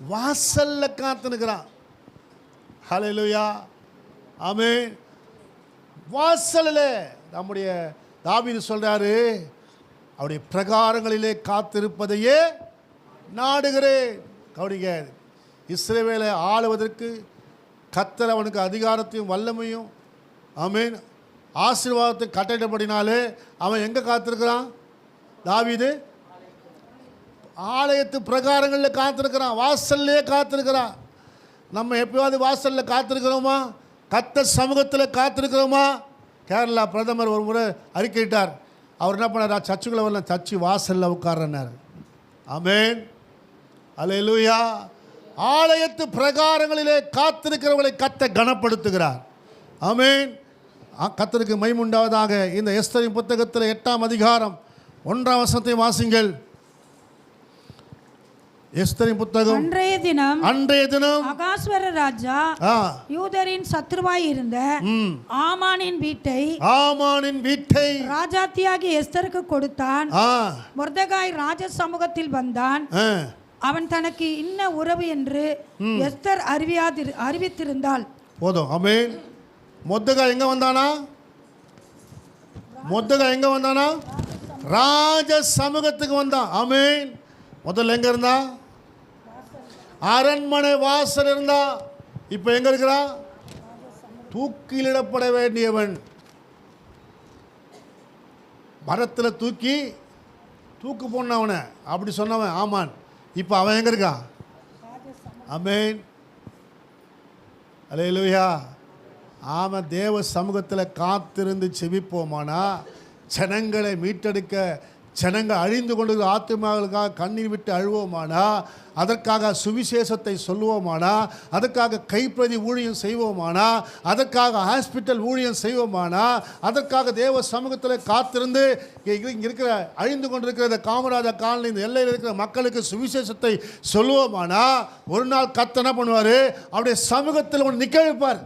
வாசல்ல காத்துனுக்கிறான். அல்லேலூயா. ஆமென். வாசலில் நம்முடைய தாவீது சொல்றாரு, அவருடைய பிரகாரங்களிலே காத்திருப்பதையே நாடுகிறேன். கவனிங்க, இஸ்ரவேலை ஆளுவதற்கு கர்த்தர் அவனுக்கு அதிகாரத்தையும் வல்லமையும், ஆமென், ஆசீர்வாதத்தை கட்டளையிட்டபடினாலே அவன் எங்கே காத்திருக்கிறான்? தாவீது ஆலயத்து பிரகாரங்களில் காத்திருக்கிறான், வாசல்லே காத்திருக்கிறான். நம்ம எப்பயாவது வாசலில் காத்திருக்கிறோமா? கர்த்தர் சமூகத்தில் காத்திருக்கிறோமா? கேரளா பிரதமர் ஒரு முறை அறிக்கையிட்டார். அவர் என்ன பண்ணார்? சர்ச்சுக்குள்ள வரல, சர்ச்சு வாசலில் உட்கார்றார். ஆமென். அல்லேலூயா. ஆலயத்து பிரகாரங்களிலே காத்திருக்கிறவர்களை கர்த்தர் கனப்படுத்துகிறார். ஆமென். கர்த்தருக்கு மகிமை உண்டாவதாக. இந்த எஸ்தரின் புத்தகத்தில் 8ஆம் அதிகாரம் 1ஆம் வசனத்தை வாசிங்கள். எஸ்தரின் புத்தகம். அன்றைய தினம் அகாஸ்வர ராஜா யூதரின் சத்ருவாய் இருந்த ஆமானின் வீட்டை ராஜாத்தியாகி எஸ்தருக்கு கொடுத்தான். மொர்தெகாய் ராஜ சமூகத்தில் வந்தான். அவன் தனக்கு இன்ன உறவு என்று எஸ்தர் அறிவித்திருந்தாள். போதும். ஆமென். மொர்தெகாய் எங்க வந்தானா? மொர்தெகாய் எங்க வந்தானா? ராஜ சமூகத்துக்கு வந்தான். ஆமென். முதல்ல எங்க இருந்தா? அரண்மனை வாசல் இருந்தா. இப்ப எங்க இருக்கிறான்? தூக்கிலிடப்பட வேண்டியவன். மரத்தில் தூக்கு போனவனை அப்படி சொன்னவன் ஆமான். இப்போ அவன் எங்க இருக்கான்? ஆமென். அல்லேலூயா. ஆமாம். தேவ சமூகத்தில் காத்திருந்து செபிப்போமானா ஜனங்களை மீட்டெடுக்க ஜனங்கள் அழிந்து கொண்டிருக்கிற ஆத்துமாக்களுக்காக கண்ணீர் விட்டு அழுவோமானா, அதற்காக சுவிசேஷத்தை சொல்லுவோமானா, அதற்காக கைப்பிரதி ஊழியம் செய்வோமானா, அதற்காக ஹாஸ்பிட்டல் ஊழியம் செய்வோமானா, அதற்காக தேவ சமூகத்தில் காத்திருந்து இங்கே இருக்கிற அழிந்து கொண்டிருக்கிற இந்த காமராஜர் காலனி இந்த எல்லையில் இருக்கிற மக்களுக்கு சுவிசேஷத்தை சொல்லுவோமானா, ஒரு நாள் கர்த்தர் என்ன பண்ணுவார்? அவருடைய சமூகத்தில் ஒன்று நிற்க வைப்பார்.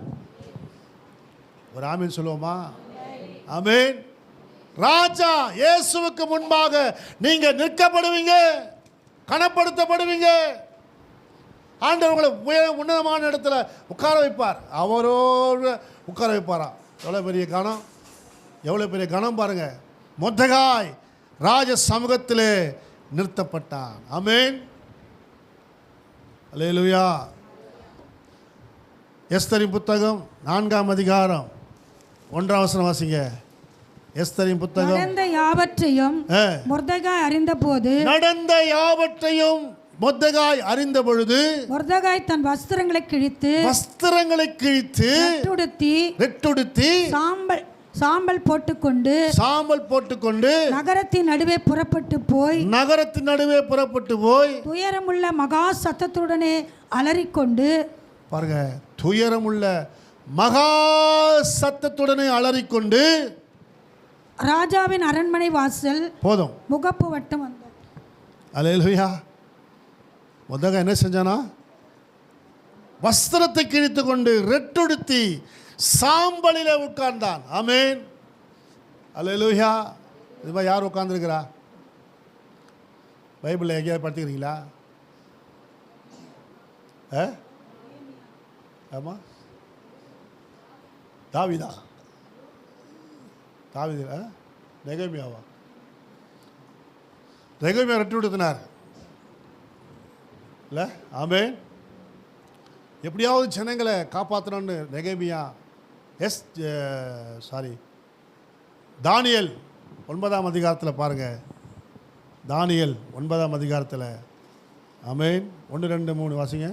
ஒரு ஆமீன் சொல்லுவோமா? ஆமீன். ராஜா இயேசுவுக்கு முன்பாக நீங்க நிற்கப்படுவீங்க, கனப்படுத்தப்படுவீங்க. ஆண்டவர் உங்களை உன்னதமான இடத்துல உட்கார வைப்பார். அவரோடு உட்கார வைப்பாரா? எவ்வளோ பெரிய கணம், எவ்வளோ பெரிய கணம் பாருங்க. மொர்தெகாய் ராஜ சமூகத்திலே நிறுத்தப்பட்டான். ஆமென். அல்லேலூயா. எஸ்தரின் புத்தகம் 4ஆம் அதிகாரம் 1ஆம் வசனம் வாசிங்க. எஸ்தரின் புத்தகம். நடந்த யாவற்றையும் மொர்தெகாய் அறிந்தபோது, நடந்த யாவற்றையும் மொர்தெகாய் அறிந்த பொழுது, மொர்தெகாய் தன் வஸ்திரங்களை கிழித்து ரெட்டுடுத்தி சாம்பல் போட்டுக்கொண்டு நகரத்தின் நடுவே புறப்பட்டு போய் துயரமுள்ள மகா சத்தத்துடனே அலறிக்கொண்டு, பாருங்க, துயரமுள்ள மகா சத்தத்துடனே அலறிக்கொண்டு ராஜாவின் அரண்மனை வாசல் போதும் முகப்பு வட்டம் வந்தார். அல்லேலூயா. மொர்தெகாய் என்ன செஞ்சானா? வஸ்திரத்தை கிழித்து கொண்டு ரெட்டுடுத்தி சாம்பலிலே உட்கார்ந்தான். ஆமென். அல்லேலூயா. இது மாதிரி யார் உட்கார்ந்துருக்கிறா? பைபிளில் எங்கேயாவது படித்துக்கிறீங்களா? ஆமாம், தாவீதா நெகேமியாவா? நெகேமியா ரெட்டு விடுத்தினார் இல்லை? ஆமென். எப்படியாவது ஜனங்களை காப்பாற்றணும்னு நெகேமியா தானியேல் 9ஆம் அதிகாரத்தில் பாருங்கள். தானியேல் 9ஆம் அதிகாரத்தில். ஆமென். 1, 2, 3 வாசிங்க.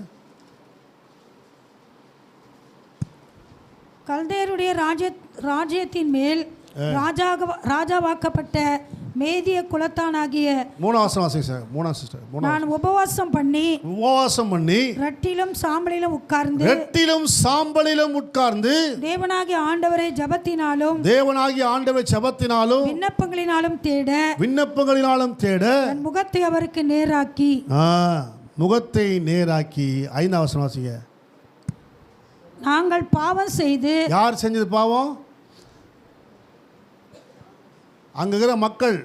கல்தேயருடைய ராஜ்யத்தின் மேல் ராஜாவாக்கப்பட்ட மேதிய குலத்தானாகிய 3ஆம் வசனம் வாசிங்க சார். 3ஆம் சிஸ்டர். நான் உபவாசம் பண்ணி ரட்டிலும் சாம்பலிலும் உட்கார்ந்து தேவனாகிய ஆண்டவரை ஜெபத்தினாலும் விண்ணப்பங்களினாலும் தேட என் முகத்தை அவருக்கு நேராக்கி 5ஆம் வசனம் வாசிங்க. நாங்கள் பாவம் செய்து. யார் செஞ்சது பாவம்? அங்கே இருக்கிற மக்கள்.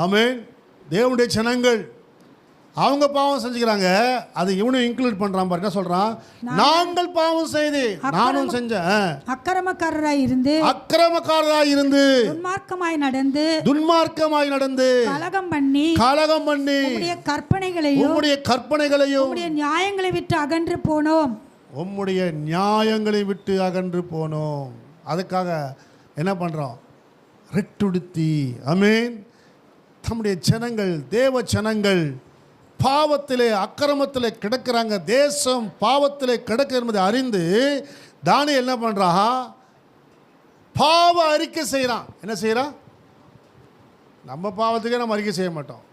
ஆமென். தேவனுடைய ஜனங்கள் அவங்க பாவம் செஞ்சுக்கிறாங்க. அது இவனும் இன்க்ளூட் பண்றான் பாரு. என்ன சொல்றான்? நாங்கள் பாவம் செய்து, நானும் செஞ்சேன். அக்கிரமக்காரராய் இருந்து துன்மார்க்கமாய் நடந்து கலகம் பண்ணி உம்முடைய கற்பனைகளையும் உம்முடைய நியாயங்களை விட்டு அகன்று போனோம். அதுக்காக என்ன பண்றோம்? ரெட்டுடுத்தி. ஆமென். தம்முடைய ஜனங்கள், தேவ ஜனங்கள் பாவத்திலே அக்கிரமத்திலே கிடக்கிறாங்க. தேசம் பாவத்திலே கிடக்க என்பதை அறிந்து தானியேல் என்ன பண்ணுறான்? பாவ அறிக்கை செய்கிறான். என்ன செய்கிறான்? நம்ம பாவத்துக்கே நம்ம அறிக்கை செய்ய மாட்டோம்.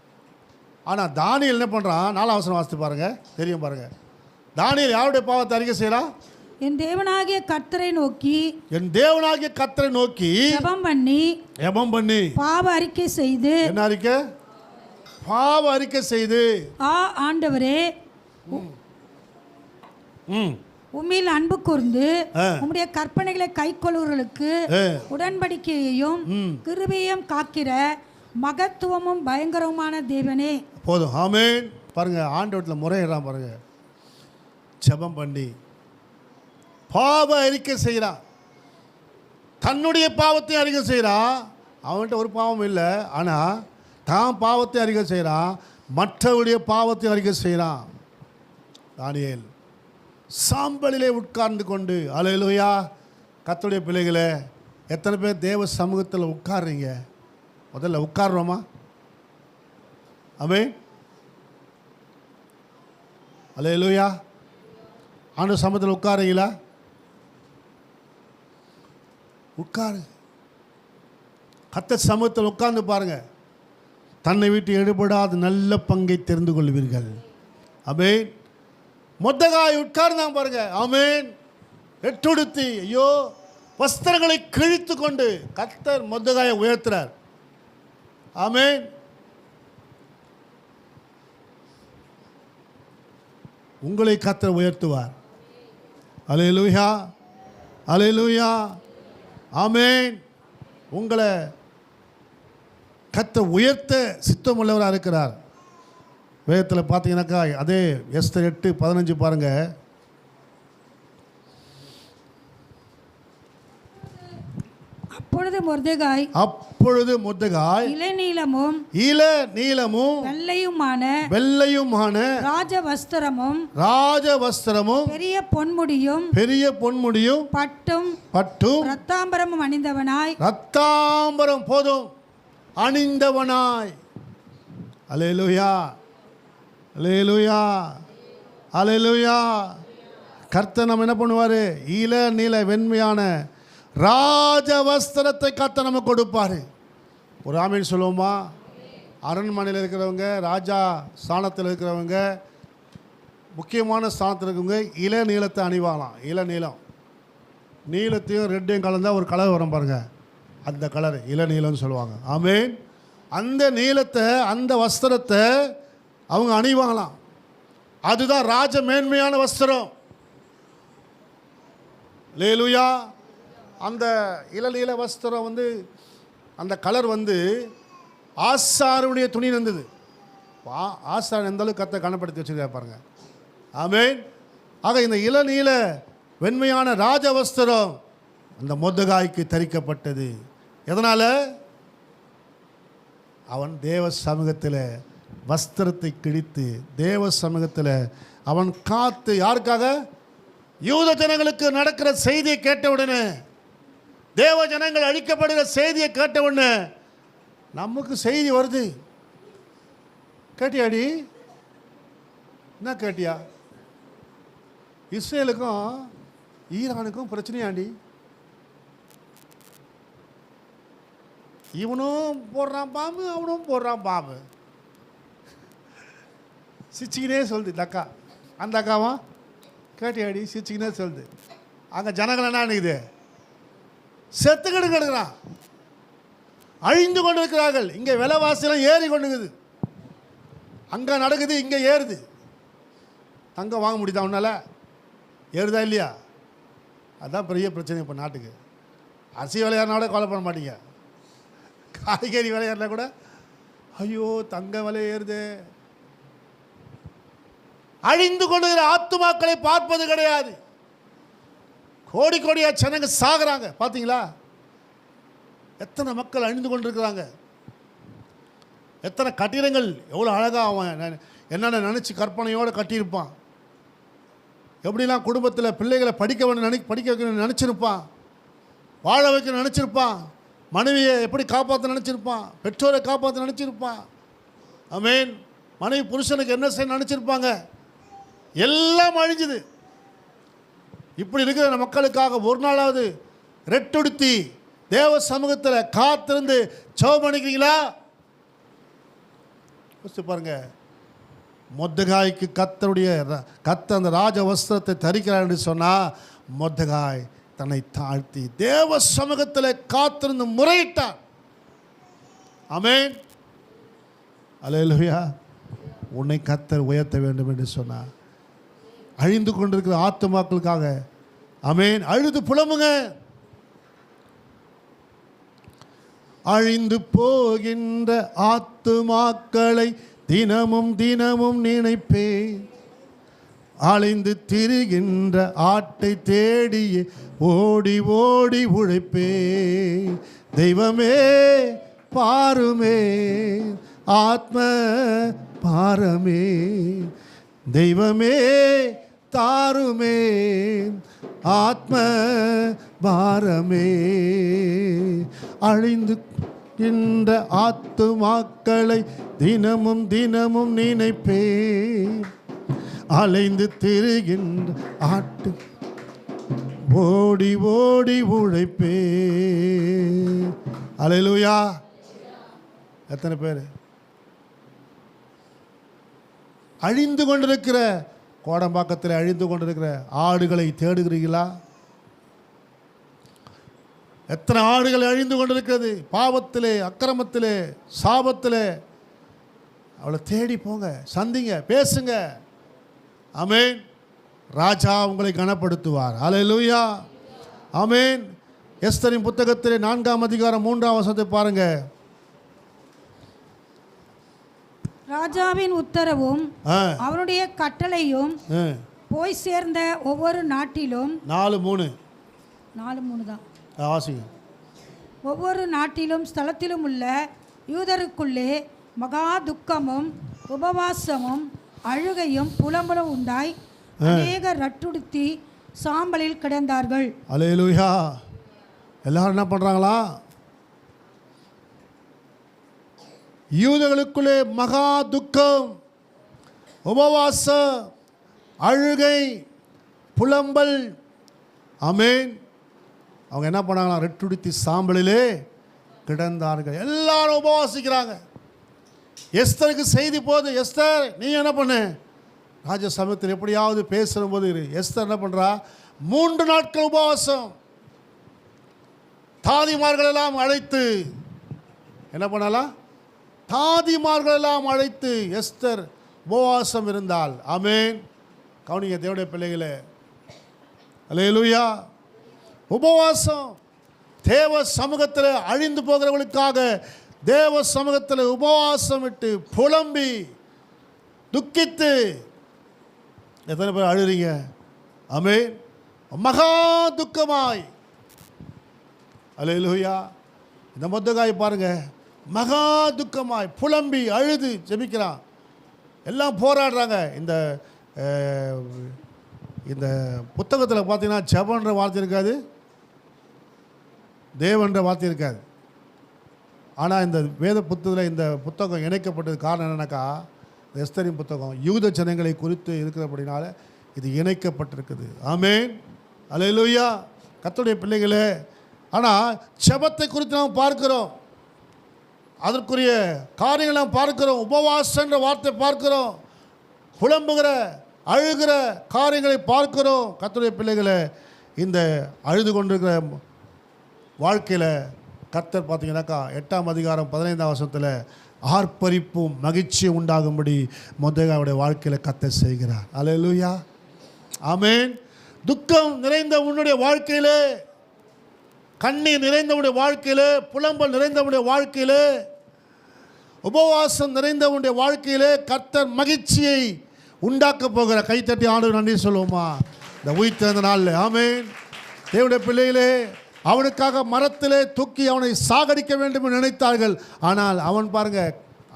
ஆனால் தானியேல் என்ன பண்ணுறான்? 4ஆம் வசனம் வாசித்து பாருங்கள், தெரியும் பாருங்கள். தானியேல் யாருடைய பாவத்தை அறிக்கை செய்கிறான்? என் தேவனாகிய கர்த்தரை நோக்கி ஜெபம் பண்ணி பாவ அறிக்கை செய்து. என்ன அறிக்கை? பாவ அறிக்கை செய்து, ஆண்டவரே உம்மில் அன்பு கூர்ந்து உம்முடைய கற்பனைகளை கைக்கொள்ளுவர்களுக்கு உடன்படிக்கையையும் கிருபையையும் காக்கிற மகத்துவமும் பயங்கரமான தேவனே. போதும். ஆமென். பாருங்க, ஆண்டவரத்தில் முறையிடறான் பாருங்க. ஜெபம் பண்ணி பாவ அறிக்கை செய்கிறான். தன்னுடைய பாவத்தை அறிக்கை செய்கிறான். அவன்கிட்ட ஒரு பாவம் இல்லை, ஆனால் தான் பாவத்தை அறிக்கை செய்கிறான், மற்றவருடைய பாவத்தை அறிக்கை செய்கிறான். தானியேல் சாம்பலிலே உட்கார்ந்து கொண்டு. அல்லேலூயா. கர்த்தருடைய பிள்ளைகளே, எத்தனை பேர் தேவ சமூகத்தில் உட்கார்றீங்க? முதல்ல உட்கார்றோமா? ஆமென். அல்லேலூயா. ஆண்டவர் சமூகத்தில் உட்காருங்களா? உட்காரு. கர்த்தர் சமூகத்தில் உட்கார்ந்து பாருங்க. தன்னை விட்டு எடுபடாத நல்ல பங்கை தெரிந்து கொள்வீர்கள். ஆமென். மொர்தெகாய் உட்கார்ந்தான் பாருங்க. ஆமென். எட்டுடுத்தி ஐயோ வஸ்திரங்களை கிழித்து கொண்டு கர்த்தர் மொர்தெகாயை உயர்த்துறார். ஆமென். உங்களை கர்த்தர் உயர்த்துவார். அல்லேலூயா, அல்லேலூயா, ஆமென். உங்களை கர்த்தர் உயர்த்த சித்தமுள்ளவராக இருக்கிறார். வேதத்தில் பார்த்தீங்கன்னாக்கா அதே எஸ்தர் 8:15 பாருங்க. அப்பொழுது மொர்தெகாய் இளநீலமும் வெள்ளையுமான ராஜவஸ்திரமும் பெரிய பொன்முடியும் பட்டும் ரத்தாம்பரமும் ரத்தாம்பரம் போதும் அணிந்தவனாய். அல்லேலூயா, அல்லேலூயா, அல்லேலூயா. கர்த்தர் நம்ம என்ன பண்ணுவார்? நீல வெண்மையான ராஜ வஸ்திரத்தை கர்த்தர் நம்ம கொடுப்பார். ஒரு ஆமீன் சொல்லுவோமா? அரண்மனையில் இருக்கிறவங்க, ராஜா ஸ்தானத்தில் இருக்கிறவங்க, முக்கியமான ஸ்தானத்தில் இருக்கிறவங்க இளநீலத்தை அணிவாங்களாம். நீலத்தையும் ரெட்டையும் கலந்தால் ஒரு கலர் வரும் பாருங்க, அந்த கலர் இளநீலம்னு சொல்லுவாங்க. ஆமென். அந்த நீலத்தை, அந்த வஸ்திரத்தை அவங்க அணிவாங்களாம். அதுதான் ராஜ மேன்மையான வஸ்திரம். அல்லேலூயா. அந்த இளநீல வஸ்திரம் அந்த கலர் ஆசாருடைய துணி இருந்தது. ஆசார் எந்த அளவுக்கு கத்தை கனப்படுத்தி வச்சுருக்கா பாருங்க. ஆமென். ஆக இந்த இளநீல வெண்மையான ராஜ வஸ்திரம் அந்த மொர்தெகாய்க்கு தரிக்கப்பட்டது. எதனால்? அவன் தேவ சமூகத்தில் வஸ்திரத்தை கிழித்து தேவ சமூகத்தில் அவன் காத்து, யாருக்காக? யூத ஜனங்களுக்கு நடக்கிற செய்தியை கேட்டவுடனே, தேவ ஜனங்கள் அழிக்கப்படுகிற செய்தியை கேட்டவுடனே நமக்கு செய்தி வருது. கேட்டியாடி? என்ன கேட்டியா? இஸ்ரேலுக்கும் ஈரானுக்கும் பிரச்சனையாண்டி. இவனும் போடுறான் பாம்பு, அவனும் போடுறான் பாம்பு. சிச்சிக்கினே சொல்லுது இந்த அக்கா. அந்த அக்காவா கேட்டியாடி? சிச்சிக்கினே சொல்லுது. அங்கே ஜனங்கள் என்ன நினைக்குது? செத்துக்கிட்டு கிடக்குறான், அழிந்து கொண்டு இருக்கிறார்கள். இங்கே விலைவாசிலாம் ஏறி கொண்டுக்குது. அங்கே நடக்குது, இங்கே ஏறுது. தங்கம் வாங்க முடியுதா உன்னால்? ஏறுதா இல்லையா? அதுதான் பெரிய பிரச்சனை இப்போ நாட்டுக்கு. அரிசி விலையாறினா கூட கொலை பண்ண மாட்டீங்க. காய்கறி விலையாறினா கூட ஐயோ தங்க விலை ஏறுது. அழிந்து கொண்டுகிற ஆத்துமாக்களை பார்ப்பது கிடையாது. கோடி கோடியா ஜனங்க சாகுறாங்க. பார்த்தீங்களா? எத்தனை மக்கள் அழிந்து கொண்டிருக்கிறாங்க. எத்தனை கட்டிடங்கள் எவ்வளோ அழகாக அவன் என்னென்ன நினச்சி கற்பனையோடு கட்டியிருப்பான். எப்படிலாம் குடும்பத்தில் பிள்ளைகளை படிக்க வைக்கணும்னு நினச்சிருப்பான். வாழ வைக்கணும்னு நினச்சிருப்பான். மனைவியை எப்படி காப்பாற்ற நினச்சிருப்பான். பெற்றோரை காப்பாற்ற நினச்சிருப்பான். ஆமென். மனைவி புருஷனுக்கு என்ன செய்ய நினச்சிருப்பாங்க. எல்லாம் அழிஞ்சுது. இப்படி இருக்கிற மக்களுக்காக ஒரு நாளாவது ரெட்டுடுத்தி தேவ சமூகத்தில் காத்திருந்து ஜெபம் பண்ணிக்கிறீங்களா? யோசிச்சு பாருங்க. மொர்தெகாய்க்கு கர்த்தர் அந்த ராஜ வஸ்திரத்தை தரிக்கிறார் என்று சொன்னால், மொர்தெகாய் தன்னை தாழ்த்தி தேவ சமூகத்தில் காத்திருந்து முறையிட்டான். ஆமென். அல்லேலூயா. உன்னை கர்த்தர் உயர்த்த வேண்டும் என்று சொன்னார். அழிந்து கொண்டிருக்கிற ஆத்துமாக்களுக்காக ஆமென் அழுது புலம்புங்க. அழிந்து போகின்ற ஆத்துமாக்களை தினமும் தினமும் நினைப்பேன். அலைந்து திரிகின்ற ஆட்டை தேடி ஓடி ஓடி உழைப்பே. தெய்வமே பாருமே, ஆத்ம பாரமே. தெய்வமே தாருமே, ஆத்ம பாரமே. அழிந்து இந்த ஆத்துமாக்களை தினமும் தினமும் நினைப்பே. அலைந்து திரிகின்ற ஆட்டு ஓடி ஓடி உழைப்பே. அல்லேலூயா. எத்தனை பேர் அழிந்து கொண்டிருக்கிற கோடம்பாக்கத்தில் அழிந்து கொண்டிருக்கிற ஆடுகளை தேடுகிறீர்களா? எத்தனை ஆடுகள் அழிந்து கொண்டிருக்கிறது பாவத்திலே, அக்கிரமத்திலே, சாபத்திலே. அவளை தேடி போங்க, சந்திங்க, பேசுங்க. ஆமென். ராஜா உங்களை கனப்படுத்துவார். அல்லேலூயா. ஆமென். எஸ்தரின் புத்தகத்திலே 4ஆம் அதிகாரம் 3ஆம் வசனத்தை பாருங்க. ராஜாவின் உத்தரவும் அவருடைய கட்டளையும் போய் சேர்ந்த ஒவ்வொரு நாட்டிலும் 4:3 தான் வாசிங்க. ஒவ்வொரு நாட்டிலும் ஸ்தலத்திலும் உள்ள யூதருக்குள்ளே மகா துக்கமும் உபவாசமும் அழுகையும் புலம்பலும் உண்டாய் அநேக ரட்டுடுத்தி சாம்பலில் கிடந்தார்கள். அல்லேலூயா. எல்லாரும் என்ன பண்ணுறாங்களா? யூதர்களுக்குள்ளே மகா துக்கம், உபவாசம், அழுகை, புலம்பல். ஆமென். அவங்க என்ன பண்ணாங்களா? ரெட்டுடுத்தி சாம்பலிலே கிடந்தார்கள். எல்லாரும் உபவாசிக்கிறாங்க. எஸ்தருக்கு செய்தி போகுது. எஸ்தர், நீ என்ன பண்ண? ராஜ சமயத்தில் எப்படியாவது பேசுகிற போது எஸ்தர் என்ன பண்ணுறா? 3 நாட்கள் உபவாசம். தாதிமார்களெல்லாம் அழைத்து என்ன பண்ணலாம்? தாதிமார்களெல்லாம் அழைத்து எஸ்தர் உபவாசம் இருந்தால். ஆமென். கவனிங்க தேவனுடைய பிள்ளைகளே. அல்லேலூயா. உபவாசம். தேவ சமூகத்தில் அழிந்து போகிறவர்களுக்காக தேவ சமூகத்தில் உபவாசம் விட்டு புலம்பி துக்கித்து எத்தனை பேர் அழுறீங்க? ஆமென். மகா துக்கமாய். அல்லேலூயா. இந்த மொத்தகாய் பாருங்க, மகா துக்கமாய் புலம்பி அழுது ஜெபிக்கிறான். எல்லாம் போராடுறாங்க. இந்த புத்தகத்தில் பார்த்தீங்கன்னா ஜெபன்ற வார்த்தை இருக்காது, தேவன்ற வார்த்தை இருக்காது. ஆனால் இந்த வேத புத்தகத்தில் இந்த புத்தகம் இணைக்கப்பட்டது காரணம் என்னன்னாக்கா, எஸ்தரின் புத்தகம் யூத ஜனங்களை குறித்து இருக்கிறபடினால இது இணைக்கப்பட்டிருக்குது. ஆமென். அல்லேலூயா. கர்த்தருடைய பிள்ளைகளே, ஆனால் ஜெபத்தை குறித்து நாம் பார்க்கிறோம், அதற்குரிய காரியங்கள் நாம் பார்க்கிறோம். உபவாசன்ற வார்த்தை பார்க்கிறோம், புலம்புகிற அழுகிற காரியங்களை பார்க்கிறோம். கர்த்தருடைய பிள்ளைகளை, இந்த அழுது கொண்டிருக்கிற வாழ்க்கையில் கர்த்தர் பார்த்தீங்கன்னாக்கா 8ஆம் அதிகாரம் 15ஆம் வசனத்தில் ஆர்ப்பரிப்பும் மகிழ்ச்சியும் உண்டாகும்படி மொர்தெகாயுடைய வாழ்க்கையில் கர்த்தர் செய்கிறார். அல்லேலூயா. ஆமென். துக்கம் நிறைந்த உன்னுடைய வாழ்க்கையிலே, கண்ணீர் நிறைந்தவுடைய வாழ்க்கையிலே, புலம்பல் நிறைந்தவுடைய வாழ்க்கையிலே, உபவாசம் நிறைந்தவுடைய வாழ்க்கையிலே கர்த்தர் மகிழ்ச்சியை உண்டாக்க போகிற. கைத்தட்டி ஆண்டு நன்றி சொல்லுவோமா இந்த உயிர்த்தெழுந்த நாளில்? ஆமென். தேவனுடைய பிள்ளைகளே, அவனுக்காக மரத்திலே தூக்கி அவனை சாகடிக்க வேண்டும் என்று நினைத்தார்கள். ஆனால் அவன் பாருங்க,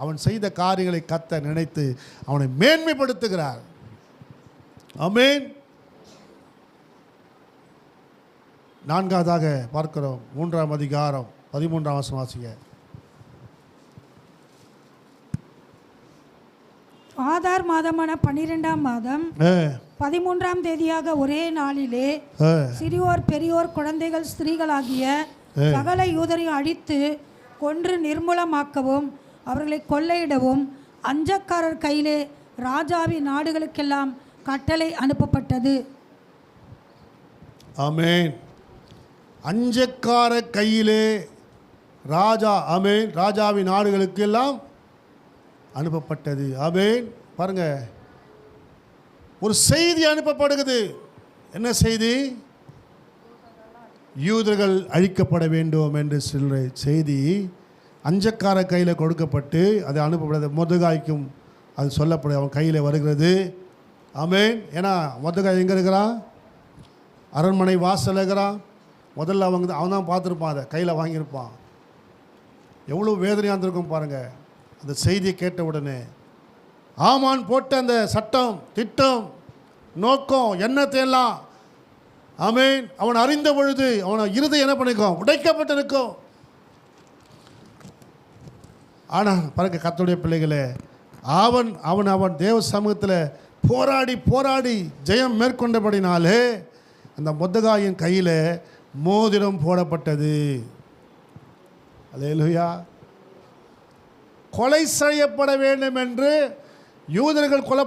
அவன் செய்த காரியங்களை கர்த்தர் நினைத்து அவனை மேன்மைப்படுத்துகிறார். ஆமென். 4ஆவதாக பார்க்கிறோம் 3ஆம் அதிகாரம் 13ஆம் வசனம் வாசிங்க. ஆதார் மாதமான 12ஆம் மாதம் 13ஆம் தேதியாக ஒரே நாளிலே சிறியோர் பெரியோர் குழந்தைகள் ஸ்திரீகளாகிய சகல யூதரையும் அழித்து கொன்று நிர்மூலமாக்கவும் அவர்களை கொள்ளையிடவும் அஞ்சக்காரர் கையிலே ராஜாவின் நாடுகளுக்கெல்லாம் கட்டளை அனுப்பப்பட்டது. ஆமென். அஞ்சக்கார கையிலே ராஜா, ஆமென், ராஜாவின் நாடுகளுக்கு எல்லாம் அனுப்பப்பட்டது. ஆமென். பாருங்க, ஒரு செய்தி அனுப்பப்படுகிறது. என்ன செய்தி? யூதர்கள் அழிக்கப்பட வேண்டும் என்று சொல்ற செய்தி அஞ்சக்கார கையில் கொடுக்கப்பட்டு அது அனுப்பப்படுது. மொர்தெகாய்க்கும் அது சொல்லப்படுது, அவன் கையில் வருகிறது. ஆமென். ஏன்னா மொர்தெகாய் எங்கே இருக்கிறான்? அரண்மனை வாசல் இருக்கிறான். முதல்ல அவன் தான் பார்த்துருப்பான், அதை கையில் வாங்கியிருப்பான். எவ்வளோ வேதனையாக இருந்திருக்கும் பாருங்கள் அந்த செய்தியை கேட்ட உடனே. ஆமான் போட்ட அந்த சட்டம், திட்டம், நோக்கம், எண்ணத்தையெல்லாம் ஆமென் அவன் அறிந்த பொழுது அவனை இருதயம் என்ன பண்ணிக்கும்? உடைக்கப்பட்டிருக்கும். ஆனால் பாருங்க கர்த்தருடைய பிள்ளைகளே, அவன் அவன் அவன் தேவ சமூகத்தில் போராடி போராடி ஜெயம் மேற்கொண்டபடினாலே அந்த மொர்தெகாயின் கையில் மோதிரம் போடப்பட்டது. அல்லேலூயா. கொலை செய்யப்பட வேண்டும் என்று யூதர்கள் கொலை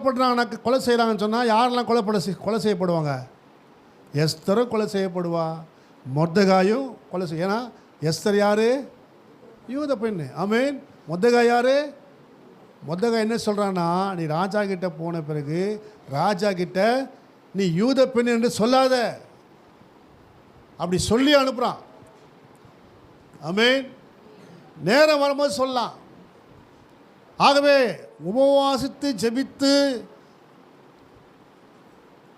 கொலை செய்கிறாங்கன்னு சொன்னால் யாரெல்லாம் கொலை செய்யப்படுவாங்க? எஸ்தரும் கொலை செய்யப்படுவா, மொர்தெகாயும் கொலை ஏன்னா எஸ்தர் யார்? யூத பெண்ணு. ஆமென். மொர்தெகாய் யார்? மொர்தெகாய் என்ன சொல்கிறான்னா, நீ ராஜா கிட்ட போன பிறகு ராஜா கிட்ட நீ யூத பெண் என்று சொல்லாத, அப்படி சொல்லி அனுப்புகிறான். ஆமென். நேரம் வரும்போது சொல்லலாம். ஆகவே உபவாசித்து ஜெபித்து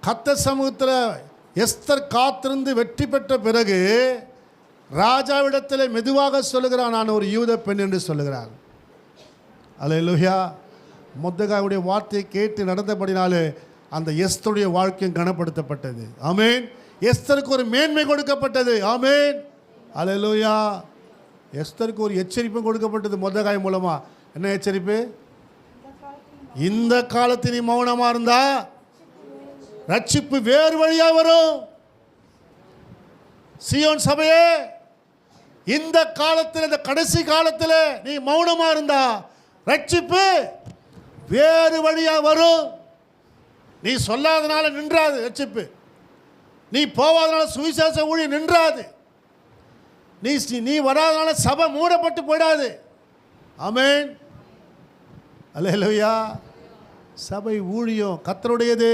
கர்த்தர் சமூகத்தில் எஸ்தர் காத்திருந்து வெற்றி பெற்ற பிறகு ராஜாவிடத்தில் மெதுவாக சொல்லுகிறான், நான் ஒரு யூத பெண் என்று சொல்லுகிறான். அல்லேலூயா. மொர்தெகாயுடைய வார்த்தையை கேட்டு நடந்தபடினாலே அந்த எஸ்தருடைய வாழ்க்கையும் கனப்படுத்தப்பட்டது. ஆமென். எஸ்தருக்கு ஒரு மேன்மை கொடுக்கப்பட்டது. ஆமென். அல்லேலூயா. எஸ்தருக்கு ஒரு எச்சரிப்பும் கொடுக்கப்பட்டது மொர்தெகாய் மூலமா. என்ன எச்சரிப்பு? இந்த காலத்தில் நீ மௌனமாக இருந்தா ரட்சிப்பு வேறு வழியாக வரும். சீயோன் சபையே, இந்த காலத்தில், இந்த கடைசி காலத்தில் நீ மௌனமாக இருந்தா ரட்சிப்பு வேறு வழியாக வரும். நீ சொல்லாதனால நின்றாது ரட்சிப்பு. நீ போவாதனால சுவிசேஷ ஊழியம் நின்றாது. நீ வராதனால சபை மூடப்பட்டு போயிடாது. ஆமென். அல்லேலூயா. சபை ஊழியம் கர்த்தருடையது.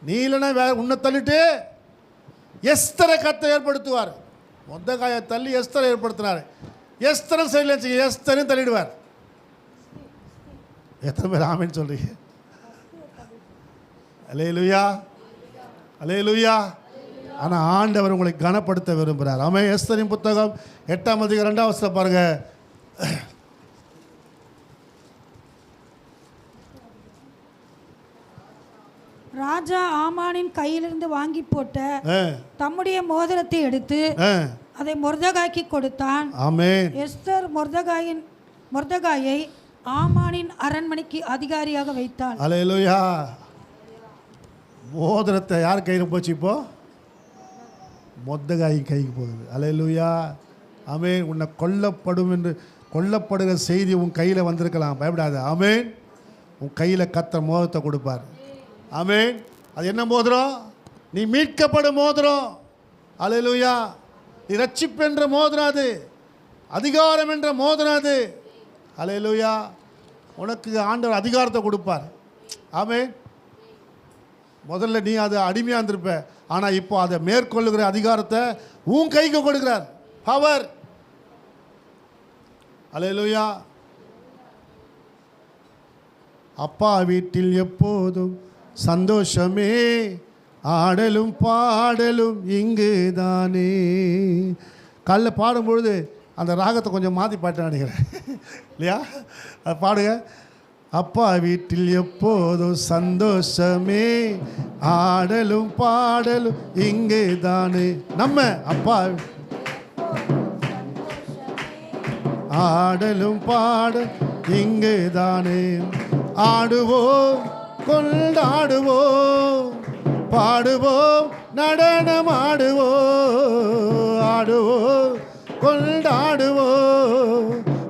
நீ இல்லைன்னா வேற உன்னை தள்ளிட்டு எஸ்தரை கர்த்தர் ஏற்படுத்துவார். மொர்தெகாயை தள்ளி எஸ்தரை ஏற்படுத்தினார். எஸ்தரும் சரியில்லை, எஸ்தரையும் தள்ளிடுவார். எத்தனை பேர் ஆமென் சொல்றீங்க? அல்லேலூயா. அல்லேலூயா. ஆனால் ஆண்டவர் உங்களை கனப்படுத்த விரும்புகிறார். ஆமென். எஸ்தரின் புத்தகம் 8ஆம் அதிகாரம் 2ஆம் வசனம் பாருங்க. ராஜா ஆமானின் கையிலிருந்து வாங்கி போட்ட தம்முடைய மோதிரத்தை எடுத்து அதை மொர்தெகாய்க்கு கொடுத்தான். ஆமென். எஸ்தர் மொர்தெகாயை ஆமானின் அரண்மனைக்கு அதிகாரியாக வைத்தாள். அல்லேலூயா. மோதிரத்தை யார் கையில் போச்சு? இப்போ மொர்தெகாய் கைக்கு போகுது. அல்லேலூயா. ஆமென். உன்னை கொல்லப்படுகிற செய்தி உன் கையில் வந்திருக்கலாம், பயப்படாத. ஆமென். உன் கையில் கர்த்தர் மோதிரத்தை கொடுப்பார். ஆமென். அது என்ன மோதிரம்? நீ மீட்கப்படும் மோதிரம். அல்லேலூயா. நீ ரட்சிப்பு என்ற மோதிரம், அது அதிகாரம் என்ற மோதிரம் அது. அல்லேலூயா. உனக்கு ஆண்டவர் அதிகாரத்தை கொடுப்பார். ஆமென். முதல்ல நீ அதை அடிமையாக இருந்திருப்ப, ஆனால் இப்போ அதை மேற்கொள்ளுகிற அதிகாரத்தை உன் கைக்கு கொடுக்கிறார். பவர். அல்லேலூயா. அப்பா வீட்டில் எப்போதும் சந்தோஷமே, ஆடலும் பாடலும் இங்கு தானே. காலைல பாடும்பொழுது அந்த ராகத்தை கொஞ்சம் மாற்றி பாட்டேன் நினைக்கிறேன், இல்லையா? அது பாடுங்க. அப்பா வீட்டில் எப்போதும் சந்தோஷமே, ஆடலும் பாடலும் இங்கு தானே. நம்ம அப்பா ஆடலும் பாடலும் இங்கு தானே. ஆடுவோம் கொண்டாடுவோம், பாடுவோம் நடனம் ஆடுவோம். ஆடுவோம் கொண்டாடுவோம்,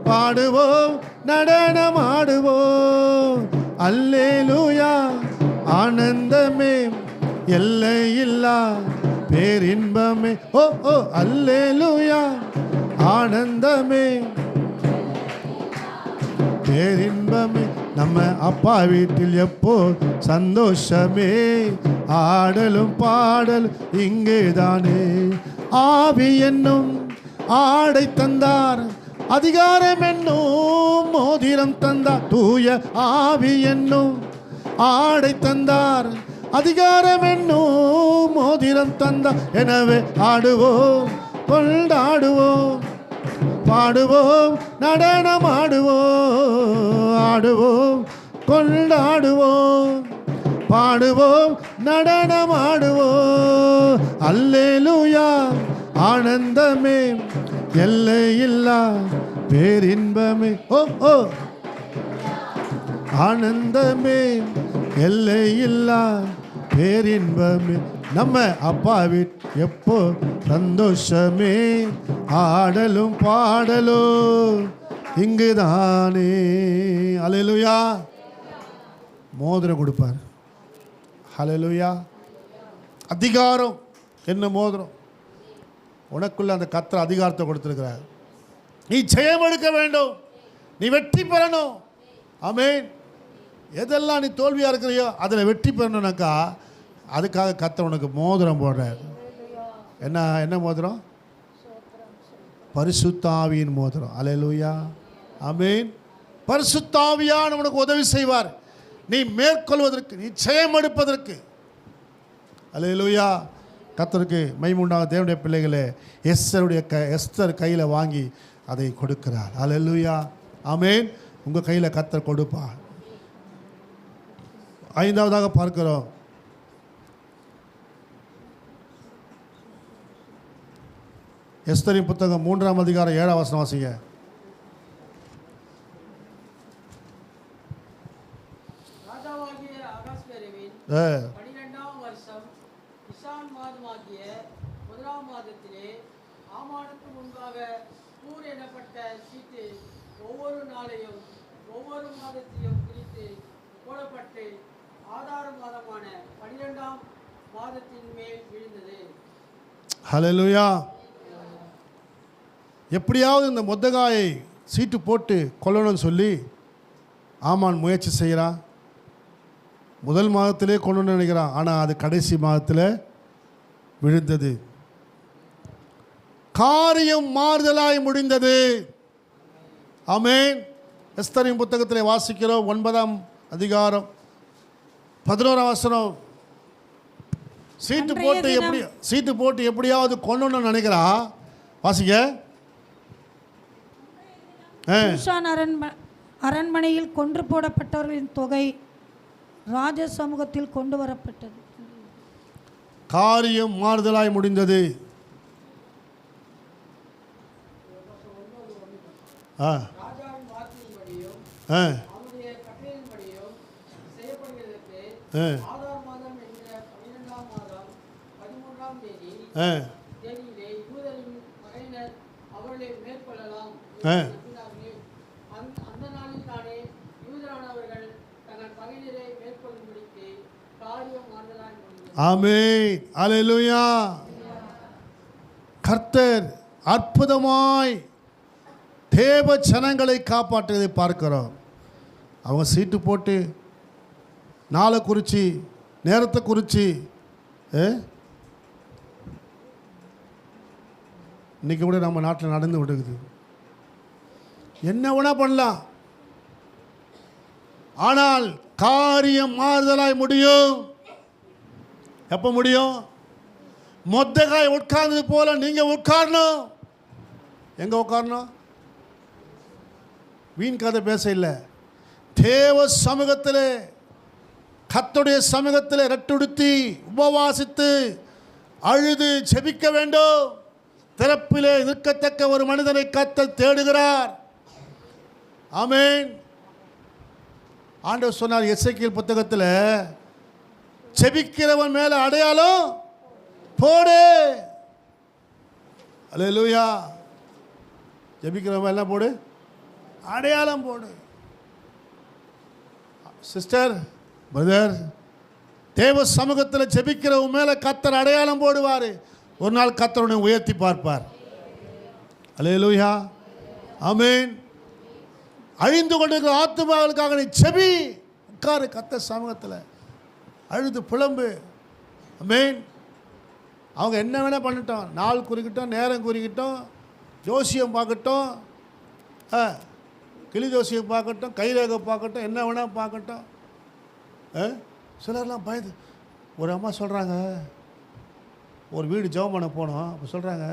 பாடுவோம் நடனம் ஆடுவோம். அல்லேலூயா. ஆனந்தமே எல்லையில்லா பேரின்பமே. ஓ ஓ அல்லேலூயா. ஆனந்தமே பேரின்பமே. நம்ம அப்பா வீட்டில் எப்போ சந்தோஷமே, ஆடலும் பாடலும் இங்கே தானே. ஆவி என்னும் ஆடை தந்தார், அதிகாரம் என்னும் மோதிரம் தந்தார். தூய ஆவி என்னும் ஆடை தந்தார், அதிகாரம் என்னும் மோதிரம் தந்தார். எனவே ஆடுவோம் கொண்டாடுவோம், பாடுவோம் நடனம் ஆடுவோம். ஆடுவோம் கொண்டாடுவோம், பாடுவோம் நடனம் ஆடுவோம். அல்லேலூயா. ஆனந்தமே எல்லையில்லா பேரின்பமே. ஓ ஓ ஆனந்தமே எல்லையில்லா பேரின்பமே. நம்ம அப்பா வீட் எப்போ சந்தோஷமே, ஆடலும் பாடலும் இங்குதானே. அல்லேலூயா. மோதிரம் கொடுப்பார். ஹல்லேலூயா. அதிகாரம் என்ன மோதிரம்? உனக்குள்ள அந்த கர்த்தர் அதிகாரத்தை கொடுத்துருக்கிறார். நீ ஜெயம் எடுக்க வேண்டும், நீ வெற்றி பெறணும். ஆமென். எதெல்லாம் நீ தோல்வியாக இருக்கிறியோ அதில் வெற்றி பெறணும்னாக்கா அதுக்காக கர்த்தர் உனக்கு மோதிரம் போடுறார். என்ன மோதிரம்? பரிசுத்த ஆவியின் மோதிரம். அல்லேலூயா. ஆமென். பரிசுத்த ஆவியானவர் உனக்கு உதவி செய்வார், நீ மேற்கொள்வதற்கு, நீ ஜெயம் எடுப்பதற்கு. அல்லேலூயா. கர்த்தருக்கு மகிமை உண்டாக. தேவனுடைய பிள்ளைகளே, எஸ்தர் கையில் வாங்கி அதை கொடுக்கிறார். அல்லேலூயா. ஆமென். உங்கள் கையில் கர்த்தர் கொடுப்பார். ஐந்தாவதாக பார்க்கிறோம், எஸ்தரின் புத்தகம் 3ஆம் அதிகாரம் 7ஆம் வசனம் வாசிங்க. ராஜாவாகிய அகாஸ்வேருவின் 12ஆம் வருஷம் நிசான் மாதமாகிய 1ஆம் மாதத்திலே ஆமானுக்கு முன்பாக கூர் எனப்பட்ட சீட்டு ஒவ்வொரு நாளையும் ஒவ்வொரு மாதத்தையும் குறித்து போடப்பட்டு ஆதார மாதமான 12ஆம் மாதத்தின் மேல் விழுந்தது. ஹல்லேலூயா. எப்படியாவது இந்த மொர்தெகாயை சீட்டு போட்டு கொல்லணும்னு சொல்லி ஆமான் முயற்சி செய்கிறான். முதல் மாதத்திலே கொண்டு நினைக்கிறான், ஆனால் அது கடைசி மாதத்தில் விழுந்தது. காரியம் மாறுதலாய் முடிந்தது. ஆமென். எஸ்தரின் புத்தகத்தில் வாசிக்கிறோம் 9ஆம் அதிகாரம் 11ஆம் வசனம். சீட்டு போட்டு எப்படியாவது கொல்லணும்னு நினைக்கிறான். வாசிக்க. சூசான் அரண்மனையில் கொன்று போடப்பட்டவர்களின் தொகை ராஜ சமூகத்தில் கொண்டு வரப்பட்டது. காரியம் மாறுதலாய் முடிந்தது. ராஜாவின் வார்த்தையின்படியும் அவருடைய கட்டளையின்படியும் செய்யப்படுகிறதற்கு ஆதார் மாதம் என்கிற 12ஆம் மாதம் 13ஆம் தேதியிலே யூதரின் பகையினர் அவர்களை மேற்கொள்ளலாம் நம்பினார்கள். அந்த நாளில் தானே யூதரானவர்கள் தங்கள் பகையினரை மேற்கொள்ளும்படிக்கு காரியம் மாறுதலாய் முடிந்தது. ஆமென். அல்லேலூயா. கர்த்தர் அற்புதமாய் தேவ ஜனங்களை காப்பாற்றுவதை பார்க்கிறோம். அவங்க சீட்டு போட்டு நாளை குறித்து நேரத்தை குறித்து இன்றைக்கி கூட நம்ம நாட்டில் நடந்து விடுக்குது. என்ன வேணா பண்ணலாம், ஆனால் காரியம் மாறுதலாய் முடியும். எப்போ முடியும்? மொர்தெகாய் உட்கார்ந்தது போல நீங்கள் உட்காரணும். எங்கே உட்காரணும்? வீண் கதை பேச இல்லை, தேவ சமூகத்தில், கர்த்தருடைய சமூகத்தில் ரெட்டுடுத்தி உபவாசித்து அழுது ஜெபிக்க வேண்டும். திறப்பிலே நிற்கத்தக்க ஒரு மனிதனை கர்த்தர் தேடுகிறார். ஆமென். ஆண்டவர் சொன்னார் எசேக்கியேல் புத்தகத்தில், ஜெபிக்கிறவன் மேலே அடையாளம் போடு. அல்லேலூயா. ஜெபிக்கிறவன் எல்லாம் போடு, அடையாளம் போடு. சிஸ்டர், பிரதர், தேவ சமூகத்தில் ஜெபிக்கிறவன் மேலே கர்த்தர் அடையாளம் போடுவார். ஒரு நாள் கர்த்தருனை உயர்த்தி பார்ப்பார். அல்லேலூயா. ஆமென். அழிந்து கொண்டிருக்கிற ஆத்துமாக்களுக்காக நீ ஜெபி, உட்காரு கர்த்தர் சமூகத்தில், அழுது புலம்பு. ஆமென். அவங்க என்ன வேணால் பண்ணட்டும், நாள் குறிக்கட்டும், நேரம் குறிக்கட்டும், ஜோசியம் பார்க்கட்டும், கிளி ஜோசியம் பார்க்கட்டும், கைரேகை பார்க்கட்டும், என்ன வேணால் பார்க்கட்டும். சிலர்லாம் பயந்து, ஒரு அம்மா சொல்கிறாங்க, ஒரு வீடு ஜெபம் பண்ண போனோம். அப்போ சொல்கிறாங்க,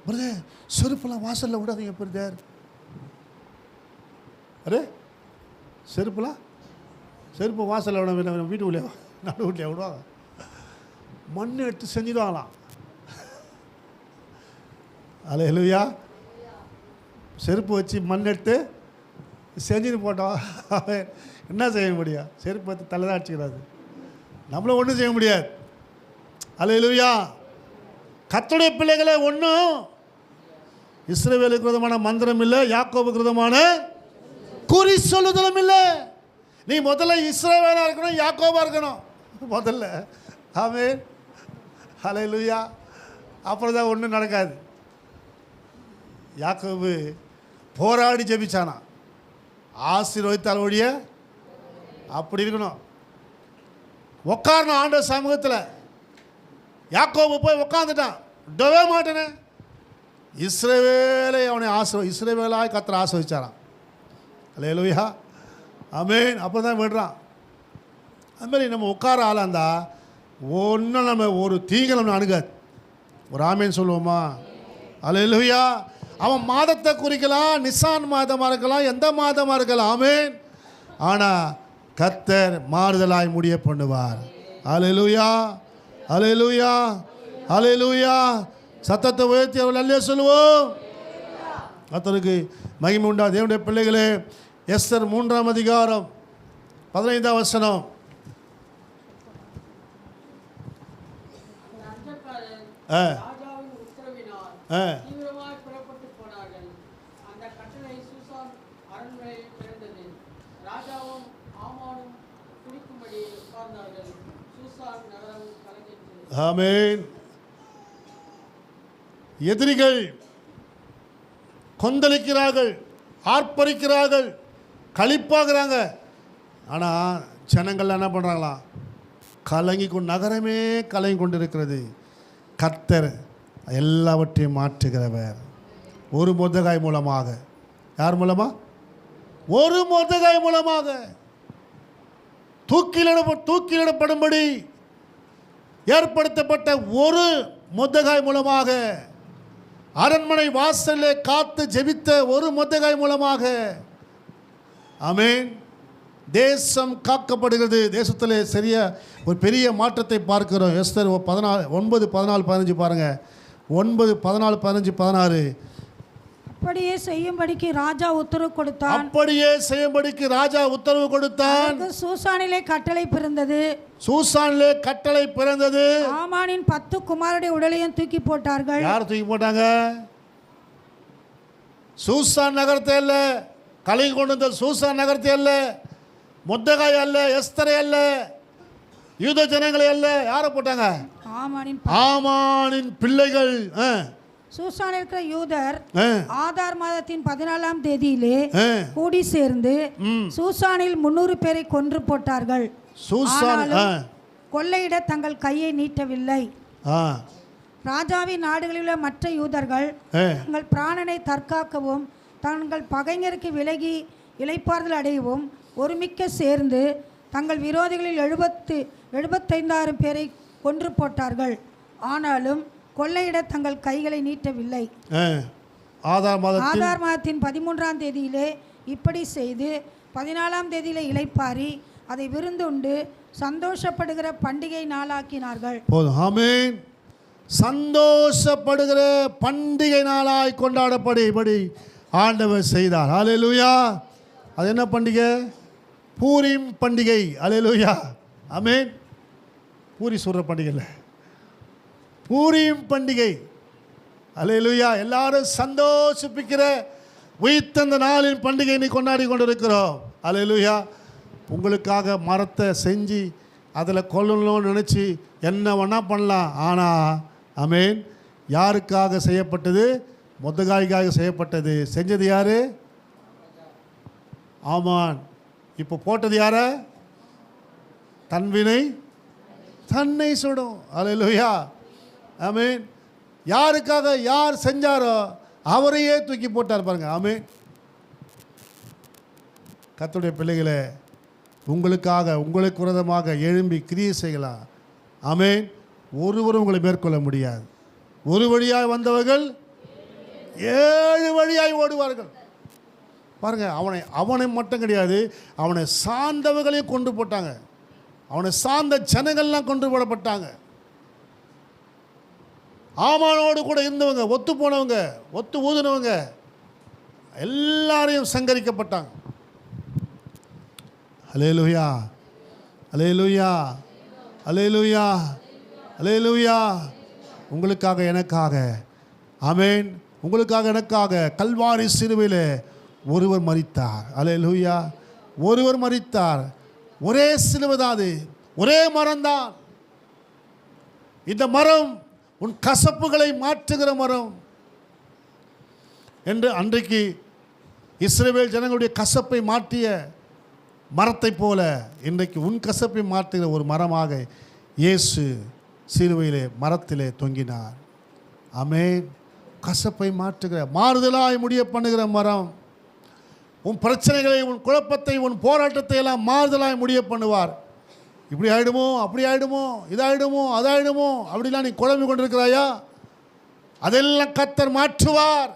பிரதர் செருப்பெல்லாம் வாசலில் விடாதீங்க பிரதர். அரே, செருப்பு வாசலில் விட, வீட்டு உள்ளே நடு வீட்டில் விடுவாங்க. மண் எடுத்து செஞ்சுடுவாங்களாம். அல்லேலூயா. செருப்பு வச்சு மண் எடுத்து செஞ்சுட்டு போட்டோம். என்ன செய்ய முடியும்? செருப்பு எடுத்து தலை தான் அடிச்சுக்கிறாரு, நம்மளும் ஒன்றும் செய்ய முடியாது. அல்லேலூயா. கர்த்தருடைய பிள்ளைகளே, ஒன்றும் இஸ்ரவேலுக்கு விரோதமான மந்திரம் இல்லை, யாக்கோபுக்கு விரோதமான குறி சொல்லுதலும் இல்லை. நீ முதல்ல இஸ்ரவேலா இருக்கணும், யாக்கோபா இருக்கணும் முதல்ல. ஆமென், ஹல்லேலூயா. அப்புறம் தான் ஒன்றும் நடக்காது. யாக்கோபு போராடி ஜெபிச்சானா, ஆசீர்வதித்தால் ஒழிய அப்படி இருக்கணும். உட்காரணும் ஆண்டவர் சமூகத்தில். யாக்கோபு போய் உட்காந்துட்டான், விடவே மாட்டேனே. இஸ்ரவேலை அவனை இஸ்ரவேலாய் கர்த்தர் ஆசீர்வதிச்சாராம். அல்லேலூயா, ஆமென். அப்போ தான் விடுறான். அதுமாதிரி நம்ம உட்கார ஆளாக இருந்தால் ஒன்றும் நம்ம ஒரு தீங்கை நம்ம அணுகாது. ஒரு ஆமேன்னு சொல்லுவோமா? அல்லேலூயா. அவன் மாதத்தை குறிக்கலாம், நிசான் மாதமாக இருக்கலாம், எந்த மாதமாக இருக்கலாம். ஆமேன். ஆனால் கர்த்தர் மாறுதலாய் முடிய பண்ணுவார். அல்லேலூயா, அல்லேலூயா, அல்லேலூயா. சத்தத்தை உயர்த்தி அவள் அல்லே சொல்லுவோம். கர்த்தருக்கு மகிமை உண்டா. தேவனுடைய பிள்ளைகளே, எஸ்தர் 3ஆம் அதிகாரம் 15ஆம் வசனம். அந்த அஞ்சல்காரர் ராஜாவின் உத்தரவினால் தீவிரமாய் புறப்பட்டு போனார்கள். அந்த கட்டளை சூசான் அரண்மனையில் பிறந்தது. ராஜாவும் ஆமானும் குடிக்கும்படி உட்கார்ந்தார்கள். சூசான் நகரம் கலங்கிற்று. ஆமென். எதிரிகள் கொந்தளிக்கிறார்கள், ஆர்ப்பரிக்கிறார்கள், களிப்பாகிறாங்க. ஆனால் ஜனங்கள் என்ன பண்ணுறாங்களாம்? நகரமே கலங்கி கொண்டிருக்கிறது. கர்த்தர் எல்லாவற்றையும் மாற்றுகிறவர். ஒரு மொர்தெகாய் மூலமாக. யார் மூலமாக? ஒரு மொர்தெகாய் மூலமாக தூக்கிலிடப்படும்படி ஏற்படுத்தப்பட்ட ஒரு மொர்தெகாய் மூலமாக, அரண்மனை வாசலிலே காத்து ஜெபித்த ஒரு மொர்தெகாய் மூலமாக, ஆமென், தேசம் காக்கப்படுகிறது. தேசத்தில் சரியா ஒரு பெரிய மாற்றத்தை பார்க்கிறோம். எஸ்தர் 9:14-15 பாருங்கள். 9:14-15-16. அப்படியே செய்யும்படிக்கு ராஜா உத்தரவு கொடுத்தான். அப்படியே செய்யும்படிக்கு ராஜா உத்தரவு கொடுத்தான். சூசானிலே கட்டளை பிறந்தது. சூசானிலே கட்டளை பிறந்தது. ஆமானின் 10 குமாரருடைய உடலையும் தூக்கி போட்டார்கள். யார் தூக்கி போட்டாங்க? சூசான் நகரத்தை அல்ல, கலங்கி கொண்டு வந்த சூசான் நகரத்தை அல்ல, மொர்தெகாய் அல்ல, எஸ்தரை அல்ல, யூத ஜனங்களை அல்ல. யாரை போட்டாங்க? ஆமானின் பிள்ளைகள். சூசானில் இருக்கிற யூதர் ஆதார் மாதத்தின் 14ஆம் தேதியிலே கூடி சேர்ந்து சூசானில் 300 பேரை கொன்று போட்டார்கள். கொள்ளையிட தங்கள் கையை நீட்டவில்லை. ராஜாவின் நாடுகளில் உள்ள மற்ற யூதர்கள் தங்கள் பிராணனை தற்காக்கவும் தங்கள் பகைஞருக்கு விலகி இளைப்பாறுதல் அடையவும் ஒருமிக்க சேர்ந்து தங்கள் விரோதிகளில் 75,000 பேரை கொன்று போட்டார்கள். ஆனாலும் கொள்ளையிட தங்கள் கைகளை நீட்டவில்லை. ஆதார் மாதத்தின் 13ஆம் தேதியிலே இப்படி செய்து 14ஆம் தேதியிலே இளைப்பாரி அதை விருந்துண்டு சந்தோஷப்படுகிற பண்டிகை நாளாக்கினார்கள். போதும். ஆமென். சந்தோஷப்படுகிற பண்டிகை நாளாய் கொண்டாடப்படும்படி ஆண்டவர் செய்தார். அல்லேலூயா. அது என்ன பண்டிகை? பூரிம் பண்டிகை. அல்லேலூயா, ஆமென். பூரி சொல்கிற பண்டிகை இல்லை, பூரிம் பண்டிகை. அல்லேலூயா. எல்லாரும் சந்தோஷிப்பிக்கிற உயிர்த்தெழுந்த நாளின் பண்டிகை நீ கொண்டாடி கொண்டிருக்கிறோம். அல்லேலூயா. உங்களுக்காக மரத்தை செஞ்சு அதில் கொல்லணும்னு நினச்சி என்ன வேணால் பண்ணலாம். ஆனால் ஆமென், யாருக்காக செய்யப்பட்டது? மொர்தெகாய்க்காக செய்யப்பட்டது. செஞ்சது யார்? ஆமான். இப்போ போட்டது யார? தன்வினை தன்னை சுடும். அல்லேலூயா, ஆமென். யாருக்காக யார் செஞ்சாரோ அவரையே தூக்கி போட்டார் பாருங்க. ஆமென். கர்த்தருடைய பிள்ளைகளே, உங்களுக்காக உங்களுக்கு விரோதமாக எழும்பி கிரியை செய்யலாம். ஆமென். ஒருவரும் உங்களை மேற்கொள்ள முடியாது. ஒரு வழியாய் வந்தவர்கள் 7 வழியாய் ஓடுவார்கள். பாருங்க, அவனை மட்டும் கிடையாது, அவனை சார்ந்தவர்களையும் கொண்டு போட்டாங்க. அவனை சார்ந்த ஜனங்கள்லாம் கொண்டு போடப்பட்டாங்க. ஆமானோடு கூட இருந்தவங்க, ஒத்து போனவங்க, ஒத்து ஊதுனவங்க எல்லாரையும் சங்கரிக்கப்பட்டாங்க. அல்லேலூயா, அல்லேலூயா, அல்லேலூயா, அல்லேலூயா. உங்களுக்காக எனக்காக, ஆமென், உங்களுக்காக எனக்காக கல்வாரி சிலுவையில் ஒருவர் மரித்தார். அல்லேலூயா. ஒருவர் மரித்தார். ஒரே சிலுவை தான் அது, ஒரே மரம்தான். இந்த மரம் உன் கசப்புகளை மாற்றுகிற மரம் என்று அன்றைக்கு இஸ்ரவேல் ஜனங்களுடைய கசப்பை மாற்றிய மரத்தை போல இன்றைக்கு உன் கசப்பை மாற்றுகிற ஒரு மரமாக இயேசு சிலுவையிலே மரத்திலே தொங்கினார். ஆமென். கசப்பை மாற்றுகிற, மாறுதலாய் முடிய பண்ணுகிற மரம். உன் பிரச்சனைகளை, உன் குழப்பத்தை, உன் போராட்டத்தை எல்லாம் மாறுதலாய் முடிய பண்ணுவார். இப்படி ஆகிடுமோ, அப்படி ஆகிடுமோ, இதாகிடுமோ, அதாயிடுமோ அப்படிலாம் நீ குழம்பி கொண்டிருக்கிறாயா? அதெல்லாம் கர்த்தர் மாற்றுவார்.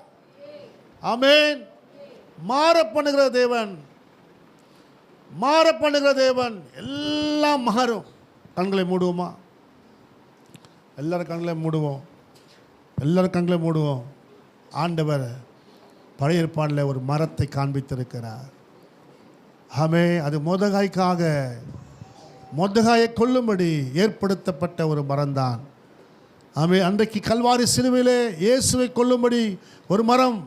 ஆமென். மாற பண்ணுகிற தேவன், மாற பண்ணுகிற தேவன். எல்லாம் மாறும். கண்களை மூடுவோமா? எல்லாரும் கண்களை மூடுவோம். எல்லாரும் கண்களை மூடுவோம். ஆண்டவர் பழைய ஏற்பாடில் ஒரு மரத்தை காண்பித்திருக்கிறார். ஆமே, அது மொர்தெகாயை கொல்லும்படி ஏற்படுத்தப்பட்ட ஒரு மரம்தான். ஆமே, அன்றைக்கு கல்வாரி சிலுவையிலே இயேசுவை கொல்லும்படி ஒரு மரம்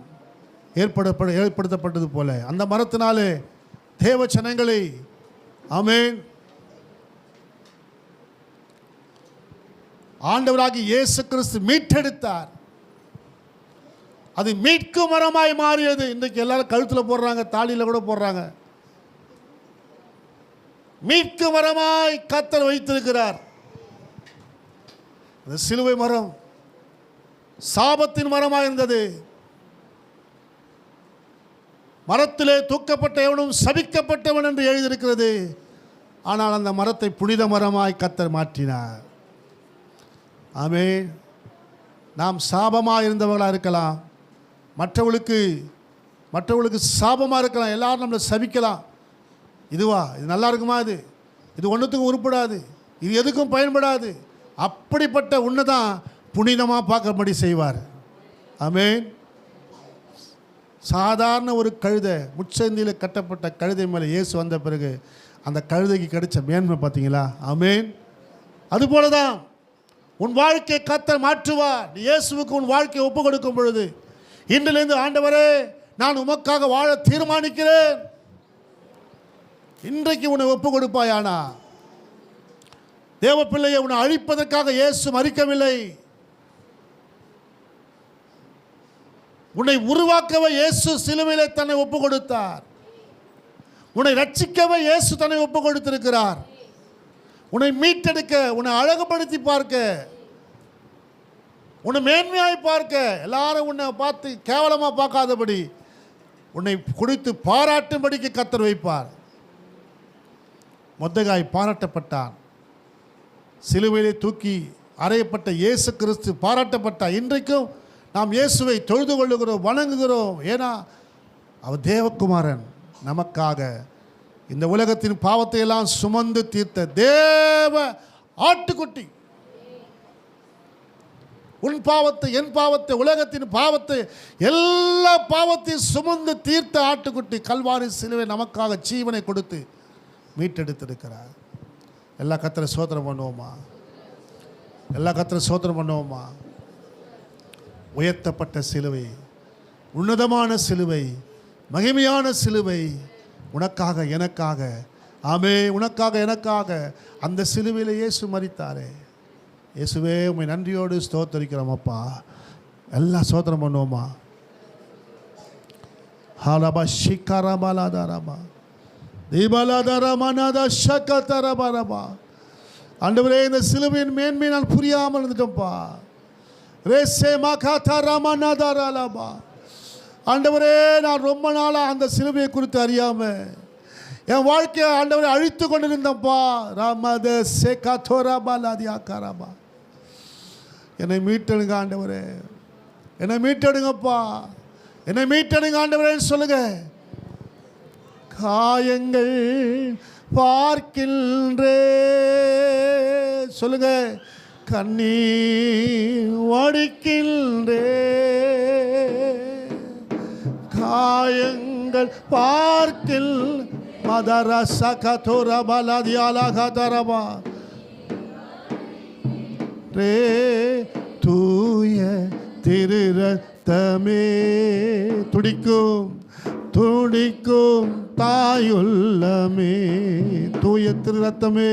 ஏற்படுத்தப்பட்டது போல அந்த மரத்தினாலே தேவ ஜனங்களை, ஆமென், ஆண்டவராகி இயேசு கிறிஸ்து மீட்டெடுத்தார். அது மீட்கும் மரமாய் மாறியது. இன்றைக்கு எல்லாரும் கழுத்தில் போடுறாங்க, தாலியில் கூட போடுறாங்க. மீட்கும் மரமாய் கர்த்தர் வைத்திருக்கிறார். அந்த சிலுவை மரம் சாபத்தின் மரமாய் இருந்தது. மரத்திலே தூக்கப்பட்ட எவனும் சபிக்கப்பட்டவன் என்று எழுதியிருக்கிறது. ஆனால் அந்த மரத்தை புனித மரமாய் கர்த்தர் மாற்றினார். ஆமென். நாம் சாபமாக இருந்தவர்களாக இருக்கலாம், மற்றவர்களுக்கு சாபமாக இருக்கலாம், எல்லாரும் நம்மளை சபிக்கலாம். இதுவா, இது நல்லா இருக்குமா, இது ஒன்றுத்துக்கும் உருப்படாது, இது எதுக்கும் பயன்படாது. அப்படிப்பட்ட உன்னை தான் புனிதமாக பார்க்கும்படி செய்வார். ஆமென். சாதாரண ஒரு கழுதை, முச்சந்தியில் கட்டப்பட்ட கழுதை மேலே இயேசு வந்த பிறகு அந்த கழுதைக்கு கிடைச்ச மேன்மை பார்த்தீங்களா? ஆமென். அதுபோல தான் உன் வாழ்க்கையை கர்த்தர் மாற்றுவார். நீ இயேசுவுக்கு உன் வாழ்க்கையை ஒப்பு கொடுக்கும் பொழுது, இன்றிலிருந்து ஆண்டவரே நான் உமக்காக வாழ தீர்மானிக்கிறேன், இன்றைக்கு உன்னை ஒப்பு கொடுப்பாயானா? தேவ பிள்ளையை உன்னை அழிப்பதற்காக இயேசு மரிக்கவில்லை. உன்னை உருவாக்கவே இயேசு சிலுவையிலே தன்னை ஒப்பு கொடுத்தார். உன்னை ரட்சிக்கவே இயேசு தன்னை ஒப்பு கொடுத்திருக்கிறார். உன்னை மீட்டெடுக்க, உன்னை அழகுபடுத்தி பார்க்க, உன்னை மேன்மையாய் பார்க்க, எல்லாரும் உன்னை பார்த்து கேவலமாக பார்க்காதபடி உன்னை குறித்து பாராட்டும்படிக்கு கர்த்தர் வைப்பார். மொர்தெகாய் பாராட்டப்பட்டான். சிலுவையிலே தூக்கி அறையப்பட்ட இயேசு கிறிஸ்து பாராட்டப்பட்டார். இன்றைக்கும் நாம் இயேசுவை தொழுது கொள்ளுகிறோம், வணங்குகிறோம். ஏன்னா அவர் தேவகுமாரன், நமக்காக இந்த உலகத்தின் பாவத்தை எல்லாம் சுமந்து தீர்த்த தேவ ஆட்டுக்குட்டி. உன் பாவத்தை, என் பாவத்தை, உலகத்தின் பாவத்தை, எல்லா பாவத்தையும் சுமந்து தீர்த்த ஆட்டுக்குட்டி கல்வாரி சிலுவை நமக்காக ஜீவனை கொடுத்து மீட்டெடுத்திருக்கிறார். எல்லா கர்த்தரை ஸ்தோத்திரம் பண்ணுவோமா? எல்லா கர்த்தரை ஸ்தோத்திரம் பண்ணுவோமா? உயர்த்தப்பட்ட சிலுவை, உன்னதமான சிலுவை, மகிமையான சிலுவை, உனக்காக எனக்காக, ஆமே, உனக்காக எனக்காக அந்த சிலுவையில் இயேசு மரித்தாரே. இயேசுவே உம்மை நன்றியோடு ஸ்தோத்தரிக்கிறோம் அப்பா. எல்லாம் ஸ்தோத்திரம் பண்ணுவோமா? ஹாலபா ஷிகரபலதரபா தீபலதரமனத ஷகதரபரபா. ஆண்டவரே, இந்த சிலுவையின் மேன்மை நான் புரியாமல் இருந்துட்டோம்ப்பா. ரேசே மகதரமனதரலபா. ஆண்டவரே, நான் ரொம்ப நாளாக அந்த சிலுவையை குறித்து அறியாமல் என் வாழ்க்கையை ஆண்டவரை அழித்து கொண்டிருந்தப்பா. ராமத சேகதோரபலதியாகரபா. என்னை மீட்டெடுங்க ஆண்டவரே, என்னை மீட்டெடுங்கப்பா, என்னை மீட்டெடுங்க ஆண்டவரேன்னு சொல்லுங்க. காயங்கள் பார்க்கின்றே சொல்லுங்க, கண்ணீர் வடிக்கின்றே, காயங்கள் பார்க்கில் மதர சகதோரபலதியாலகதரபா ரே தூய திரு ரத்தமே துடிக்கும் துடிக்கும் தாயுள்ளமே, தூய திரு ரத்தமே